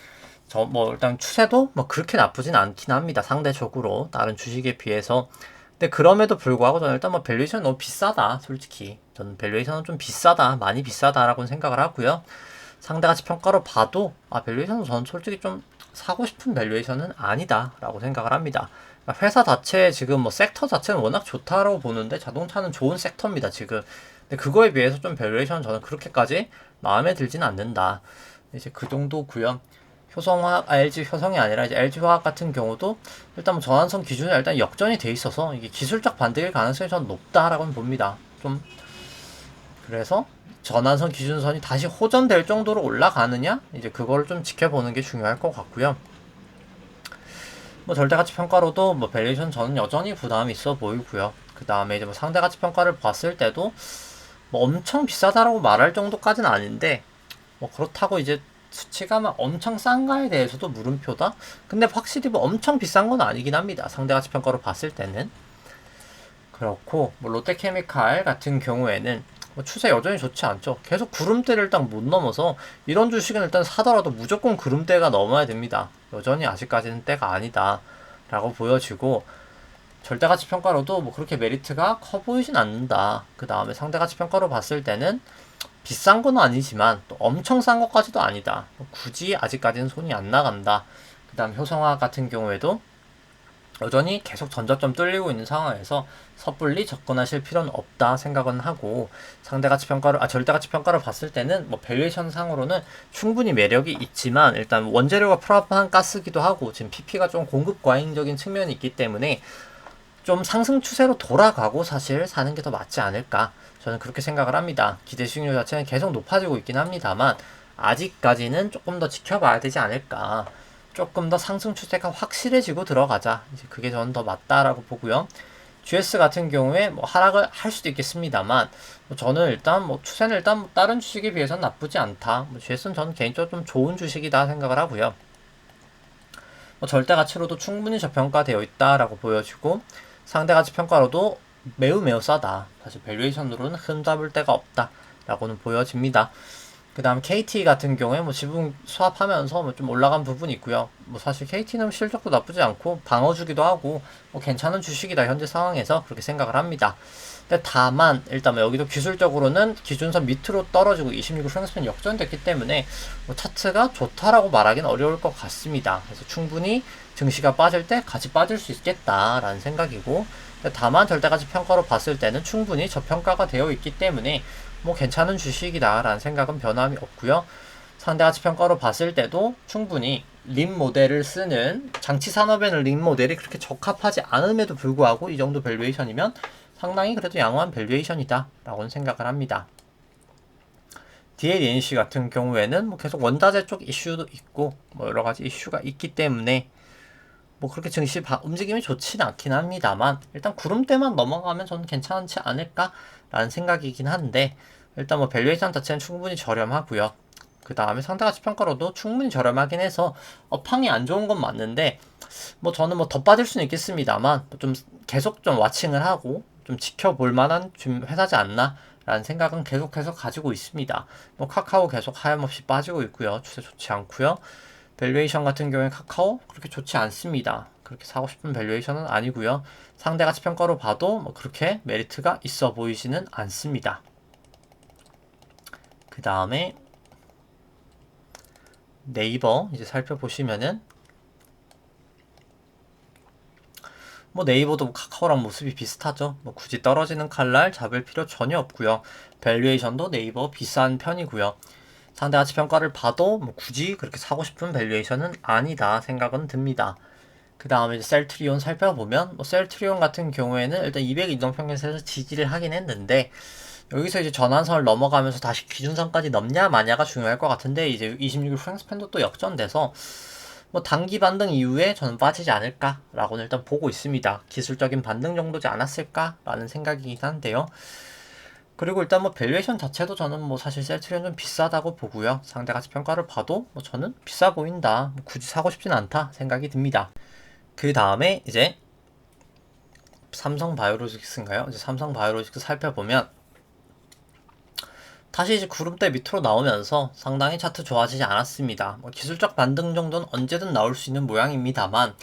저 뭐 일단 추세도 뭐 그렇게 나쁘진 않긴 합니다. 상대적으로 다른 주식에 비해서. 근데 그럼에도 불구하고 저는 일단 뭐 밸류에이션 너무 비싸다. 솔직히 저는 밸류에이션은 좀 비싸다, 많이 비싸다라고 생각을 하고요. 상대가치 평가로 봐도 밸류에이션은 저는 솔직히 좀 사고 싶은 밸류에이션은 아니다라고 생각을 합니다. 회사 자체 지금 뭐 섹터 자체는 워낙 좋다라고 보는데 자동차는 좋은 섹터입니다 지금. 근데 그거에 비해서 좀 밸류에이션 저는 그렇게까지 마음에 들진 않는다. 이제 그 정도고요. 효성화학, LG 효성이 아니라 이제 LG화학 같은 경우도 일단 뭐 전환선 기준이 일단 역전이 돼 있어서 이게 기술적 반등일 가능성이 전 높다라고 봅니다. 좀 그래서 전환선 기준선이 다시 호전될 정도로 올라가느냐 이제 그걸 좀 지켜보는 게 중요할 것 같고요. 뭐 절대가치 평가로도 뭐 밸류에이션 저는 여전히 부담이 있어 보이고요. 그 다음에 이제 뭐 상대가치 평가를 봤을 때도 뭐 엄청 비싸다라고 말할 정도까지는 아닌데 뭐 그렇다고 이제 수치가 막 엄청 싼가에 대해서도 물음표다. 근데 확실히 뭐 엄청 비싼 건 아니긴 합니다. 상대가치 평가로 봤을 때는. 그렇고 뭐 롯데케미칼 같은 경우에는 뭐 추세 여전히 좋지 않죠. 계속 구름대를 일단 못 넘어서 이런 주식은 일단 사더라도 무조건 구름대가 넘어야 됩니다. 여전히 아직까지는 때가 아니다 라고 보여지고 절대가치 평가로도 뭐 그렇게 메리트가 커 보이진 않는다. 그 다음에 상대가치 평가로 봤을 때는 비싼 건 아니지만 또 엄청 싼 것까지도 아니다. 뭐 굳이 아직까지는 손이 안 나간다. 그 다음 효성화 같은 경우에도 여전히 계속 전저점 뚫리고 있는 상황에서 섣불리 접근하실 필요는 없다 생각은 하고 상대가치 평가를 절대가치 평가를 봤을 때는 뭐 밸류에이션 상으로는 충분히 매력이 있지만 일단 원재료가 프라프한 가스기도 하고 지금 PP가 좀 공급 과잉적인 측면이 있기 때문에 좀 상승 추세로 돌아가고 사실 사는 게 더 맞지 않을까 저는 그렇게 생각을 합니다. 기대 수익률 자체는 계속 높아지고 있긴 합니다만 아직까지는 조금 더 지켜봐야 되지 않을까. 조금 더 상승 추세가 확실해지고 들어가자. 이제 그게 저는 더 맞다라고 보고요. GS 같은 경우에 뭐 하락을 할 수도 있겠습니다만 뭐 저는 일단 뭐 추세는 일단 뭐 다른 주식에 비해서는 나쁘지 않다. 뭐 GS는 저는 개인적으로 좀 좋은 주식이다 생각을 하고요. 뭐 절대 가치로도 충분히 저평가되어 있다라고 보여지고 상대 가치 평가로도 매우 싸다. 사실 밸류에이션으로는 흠잡을 데가 없다라고는 보여집니다. 그 다음 KT 같은 경우에 뭐 지분 수합하면서 뭐 좀 올라간 부분이 있고요. 뭐 사실 KT는 실적도 나쁘지 않고 방어주기도 하고 뭐 괜찮은 주식이다 현재 상황에서 그렇게 생각을 합니다. 근데 다만 일단 뭐 여기도 기술적으로는 기준선 밑으로 떨어지고 26일 평균선 역전됐기 때문에 뭐 차트가 좋다라고 말하기는 어려울 것 같습니다. 그래서 충분히 증시가 빠질 때 같이 빠질 수 있겠다라는 생각이고 다만 절대가치 평가로 봤을 때는 충분히 저평가가 되어 있기 때문에 뭐 괜찮은 주식이다 라는 생각은 변함이 없고요. 상대가치 평가로 봤을 때도 충분히 림 모델을 쓰는 장치 산업에는 림 모델이 그렇게 적합하지 않음에도 불구하고 이 정도 밸류에이션이면 상당히 그래도 양호한 밸류에이션이다 라고는 생각을 합니다. DLNC 같은 경우에는 뭐 계속 원자재 쪽 이슈도 있고 뭐 여러 가지 이슈가 있기 때문에 뭐 그렇게 증시 움직임이 좋지는 않긴 합니다만 일단 구름대만 넘어가면 저는 괜찮지 않을까 라는 생각이긴 한데 일단 뭐 밸류에이션 자체는 충분히 저렴하고요. 그 다음에 상대가치 평가로도 충분히 저렴하긴 해서 업황이 안 좋은 건 맞는데 뭐 저는 뭐 더 빠질 수는 있겠습니다만 좀 계속 좀 와칭을 하고 좀 지켜볼 만한 회사지 않나 라는 생각은 계속해서 가지고 있습니다. 뭐 카카오 계속 하염없이 빠지고 있고요. 추세 좋지 않고요. 밸류에이션 같은 경우에 카카오 그렇게 좋지 않습니다. 그렇게 사고 싶은 밸류에이션은 아니고요. 상대가치 평가로 봐도 뭐 그렇게 메리트가 있어 보이지는 않습니다. 그 다음에 네이버 이제 살펴보시면은 뭐 네이버도 카카오랑 모습이 비슷하죠. 뭐 굳이 떨어지는 칼날 잡을 필요 전혀 없고요. 밸류에이션도 네이버 비싼 편이고요. 상대가치 평가를 봐도 뭐 굳이 그렇게 사고 싶은 밸류에이션은 아니다 생각은 듭니다. 그 다음에 셀트리온 살펴보면 뭐 셀트리온 같은 경우에는 일단 200 이동평균선에서 지지를 하긴 했는데 여기서 이제 전환선을 넘어가면서 다시 기준선까지 넘냐 마냐가 중요할 것 같은데 이제 26일 프랭스팬도 또 역전돼서 뭐 단기 반등 이후에 저는 빠지지 않을까라고는 일단 보고 있습니다. 기술적인 반등 정도지 않았을까라는 생각이긴 한데요. 그리고 일단 뭐 밸류에이션 자체도 저는 뭐 사실 셀트리온 좀 비싸다고 보고요. 상대가치 평가를 봐도 뭐 저는 비싸 보인다. 뭐 굳이 사고 싶진 않다 생각이 듭니다. 그 다음에 이제 삼성바이오로직스인가요? 이제 삼성바이오로직스 살펴보면 다시 이제 구름대 밑으로 나오면서 상당히 차트 좋아지지 않았습니다. 뭐 기술적 반등 정도는 언제든 나올 수 있는 모양입니다만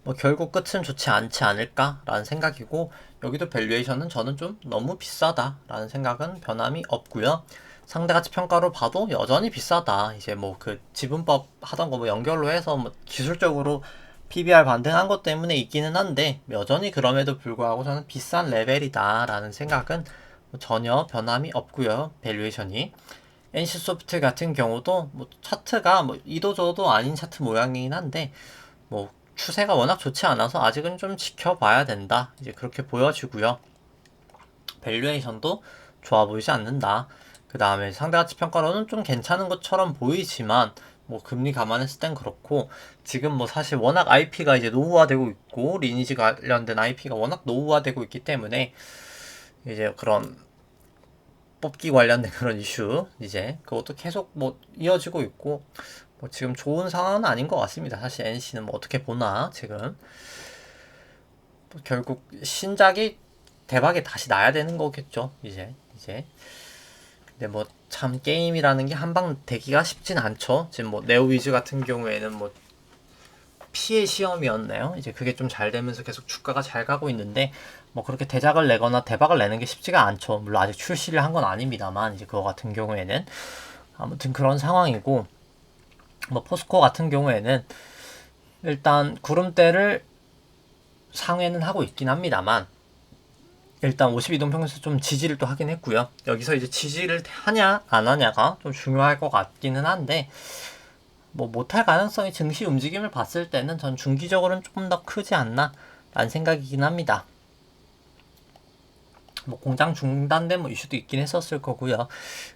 뭐 결국 끝은 좋지 않지 않을까라는 생각이고 여기도 밸류에이션은 저는 좀 너무 비싸다라는 생각은 변함이 없고요. 상대가치 평가로 봐도 여전히 비싸다. 이제 뭐 그 지분법 하던 거 뭐 연결로 해서 뭐 기술적으로 PBR 반등한 것 때문에 있기는 한데 여전히 그럼에도 불구하고 저는 비싼 레벨이다라는 생각은 전혀 변함이 없고요. 밸류에이션이 NC소프트 같은 경우도 뭐 차트가 뭐 이도저도 아닌 차트 모양이긴 한데 뭐 추세가 워낙 좋지 않아서 아직은 좀 지켜봐야 된다. 이제 그렇게 보여지고요. 밸류에이션도 좋아 보이지 않는다. 그 다음에 상대가치 평가로는 좀 괜찮은 것처럼 보이지만 뭐 금리 감안했을 땐 그렇고 지금 뭐 사실 워낙 IP가 이제 노후화되고 있고 리니지 관련된 IP가 워낙 노후화되고 있기 때문에 이제 그런 뽑기 관련된 그런 이슈 이제 그것도 계속 뭐 이어지고 있고 뭐 지금 좋은 상황은 아닌 것 같습니다. 사실 NC는 뭐 어떻게 보나 지금 뭐 결국 신작이 대박이 다시 나야 되는 거겠죠. 이제 근데 뭐 참 게임이라는 게 한방 되기가 쉽진 않죠. 지금 뭐 네오위즈 같은 경우에는 뭐 피해 시험이었나요? 이제 그게 좀 잘 되면서 계속 주가가 잘 가고 있는데 뭐 그렇게 대작을 내거나 대박을 내는 게 쉽지가 않죠. 물론 아직 출시를 한 건 아닙니다만 이제 그거 같은 경우에는 아무튼 그런 상황이고 뭐 포스코 같은 경우에는 일단 구름대를 상회는 하고 있긴 합니다만 일단 52동평에서 좀 지지를 또 하긴 했고요. 여기서 이제 지지를 하냐 안 하냐가 좀 중요할 것 같기는 한데 뭐 못할 가능성이 증시 움직임을 봤을 때는 전 중기적으로는 조금 더 크지 않나 라는 생각이긴 합니다. 뭐 공장 중단된 뭐 이슈도 있긴 했었을 거고요.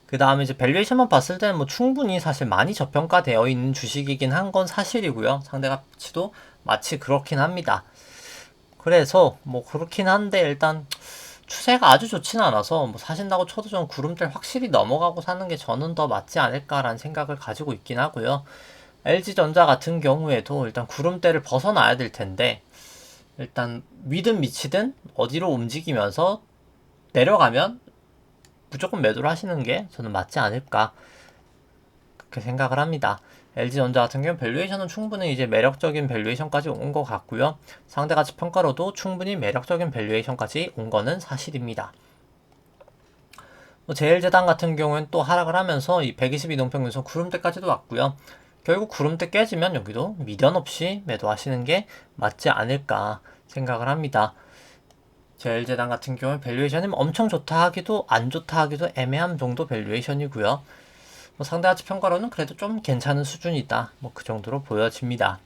그 다음에 이제 밸류에이션만 봤을 때는 뭐 충분히 사실 많이 저평가되어 있는 주식이긴 한 건 사실이고요. 상대가치도 마치 그렇긴 합니다. 그래서 뭐 그렇긴 한데 일단 추세가 아주 좋지는 않아서 뭐 사신다고 쳐도 좀 구름대를 확실히 넘어가고 사는 게 저는 더 맞지 않을까라는 생각을 가지고 있긴 하고요. LG전자 같은 경우에도 일단 구름대를 벗어나야 될 텐데 일단 위든 미치든 어디로 움직이면서 내려가면 무조건 매도를 하시는 게 저는 맞지 않을까 그렇게 생각을 합니다. LG전자 같은 경우 밸류에이션은 충분히 이제 매력적인 밸류에이션까지 온 것 같고요. 상대가치 평가로도 충분히 매력적인 밸류에이션까지 온 거는 사실입니다. 뭐 제일제당 같은 경우는 또 하락을 하면서 이 122동평균선 구름대까지도 왔고요. 결국 구름대 깨지면 여기도 미련 없이 매도하시는 게 맞지 않을까 생각을 합니다. 제일제당 같은 경우는 밸류에이션이 엄청 좋다 하기도 안 좋다 하기도 애매한 정도 밸류에이션이고요. 뭐 상대가치 평가로는 그래도 좀 괜찮은 수준이다. 뭐 그 정도로 보여집니다.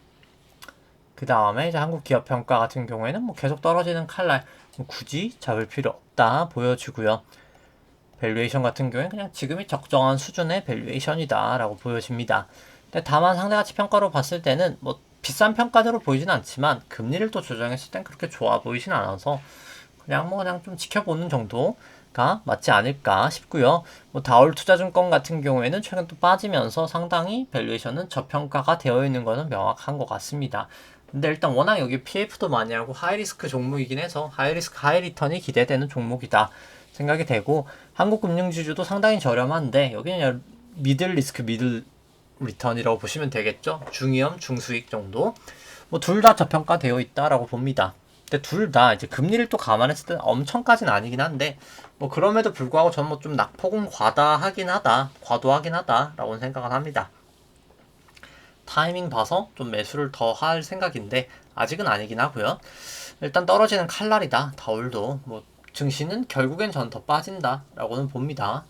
그 다음에 이제 한국기업평가 같은 경우에는 뭐 계속 떨어지는 칼날 뭐 굳이 잡을 필요 없다 보여지고요. 밸류에이션 같은 경우에는 그냥 지금이 적정한 수준의 밸류에이션이다 라고 보여집니다. 근데 다만 상대가치 평가로 봤을 때는 뭐 비싼 평가대로 보이진 않지만 금리를 또 조정했을 땐 그렇게 좋아 보이진 않아서 그냥 좀 지켜보는 정도가 맞지 않을까 싶고요. 뭐 다올투자증권 같은 경우에는 최근 또 빠지면서 상당히 밸류에이션은 저평가가 되어 있는 것은 명확한 것 같습니다. 근데 일단 워낙 여기 PF도 많이 하고 하이리스크 종목이긴 해서 하이리스크 하이리턴이 기대되는 종목이다 생각이 되고 한국금융지주도 상당히 저렴한데 여기는 미들 리스크 미들 리턴이라고 보시면 되겠죠. 중위험 중수익 정도. 뭐 둘 다 저평가되어 있다라고 봅니다. 근데 둘 다 이제 금리를 또 감안했을 때 엄청까지는 아니긴 한데 뭐 그럼에도 불구하고 저는 뭐 좀 낙폭은 과도하긴 하다라고 생각을 합니다. 타이밍 봐서 좀 매수를 더 할 생각인데 아직은 아니긴 하고요. 일단 떨어지는 칼날이다. 다올도 뭐 증시는 결국엔 전 더 빠진다라고는 봅니다.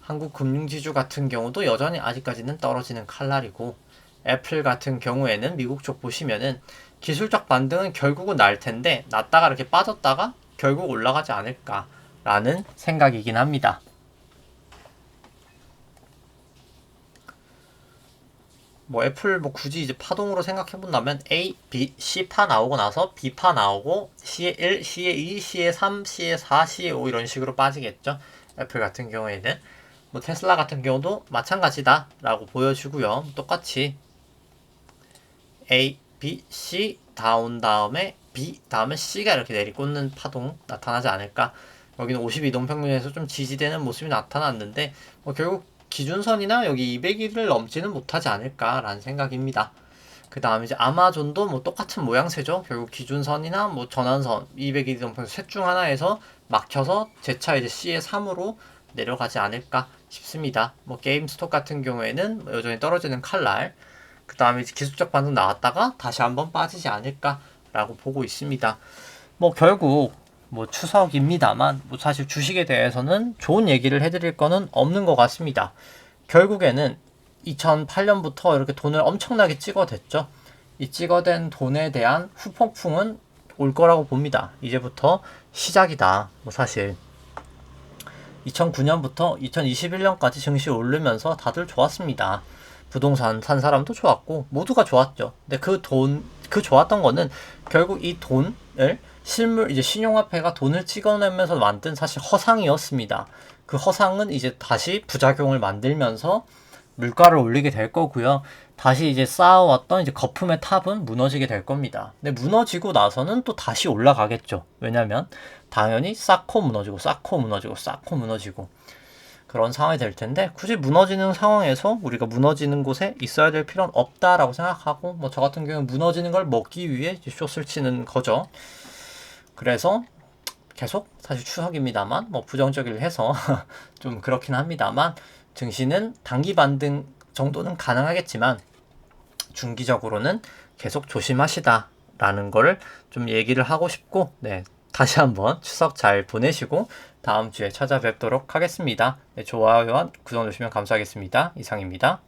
한국 금융지주 같은 경우도 여전히 아직까지는 떨어지는 칼날이고 애플 같은 경우에는 미국 쪽 보시면은 기술적 반등은 결국은 날 텐데 났다가 이렇게 빠졌다가 결국 올라가지 않을까라는 생각이긴 합니다. 뭐 애플 뭐 굳이 이제 파동으로 생각해 본다면 A, B, C파 나오고 나서 B파 나오고 C에 1, C에 2, C에 3, C에 4, C에 5 이런 식으로 빠지겠죠. 애플 같은 경우에는 뭐 테슬라 같은 경우도 마찬가지다라고 보여주고요. 똑같이 A, B, C 다운 다음에 B 다음에 C가 이렇게 내리꽂는 파동 나타나지 않을까. 여기는 52동평균에서 좀 지지되는 모습이 나타났는데 뭐 결국 기준선이나 여기 200일을 넘지는 못하지 않을까라는 생각입니다. 그 다음에 이제 아마존도 뭐 똑같은 모양새죠. 결국 기준선이나 뭐 전환선 200일 동평 셋 중 하나에서 막혀서 재차 이제 C의 3으로 내려가지 않을까 싶습니다. 뭐 게임스톱 같은 경우에는 뭐 여전히 떨어지는 칼날. 그 다음에 이제 기술적 반등 나왔다가 다시 한번 빠지지 않을까라고 보고 있습니다. 뭐 결국 뭐 추석입니다만 뭐 사실 주식에 대해서는 좋은 얘기를 해드릴 거는 없는 것 같습니다. 결국에는 2008년부터 이렇게 돈을 엄청나게 찍어댔죠. 이 찍어댄 돈에 대한 후폭풍은 올 거라고 봅니다. 이제부터 시작이다. 뭐 사실 2009년부터 2021년까지 증시 오르면서 다들 좋았습니다. 부동산 산 사람도 좋았고 모두가 좋았죠. 근데 그 좋았던 거는 결국 이 돈을 실물 이제 신용화폐가 돈을 찍어내면서 만든 사실 허상이었습니다. 그 허상은 이제 다시 부작용을 만들면서 물가를 올리게 될 거고요. 다시 이제 쌓아왔던 이제 거품의 탑은 무너지게 될 겁니다. 근데 무너지고 나서는 또 다시 올라가겠죠. 왜냐면 당연히 쌓고 무너지고 쌓고 무너지고 쌓고 무너지고 그런 상황이 될 텐데 굳이 무너지는 상황에서 우리가 무너지는 곳에 있어야 될 필요는 없다라고 생각하고 뭐 저 같은 경우는 무너지는 걸 먹기 위해 숏을 치는 거죠. 그래서 계속 사실 추석입니다만 뭐 부정적이를 해서 좀 그렇긴 합니다만 증시는 단기 반등 정도는 가능하겠지만 중기적으로는 계속 조심하시다라는 거를 좀 얘기를 하고 싶고 네, 다시 한번 추석 잘 보내시고 다음 주에 찾아뵙도록 하겠습니다. 네, 좋아요와 구독 누르시면 감사하겠습니다. 이상입니다.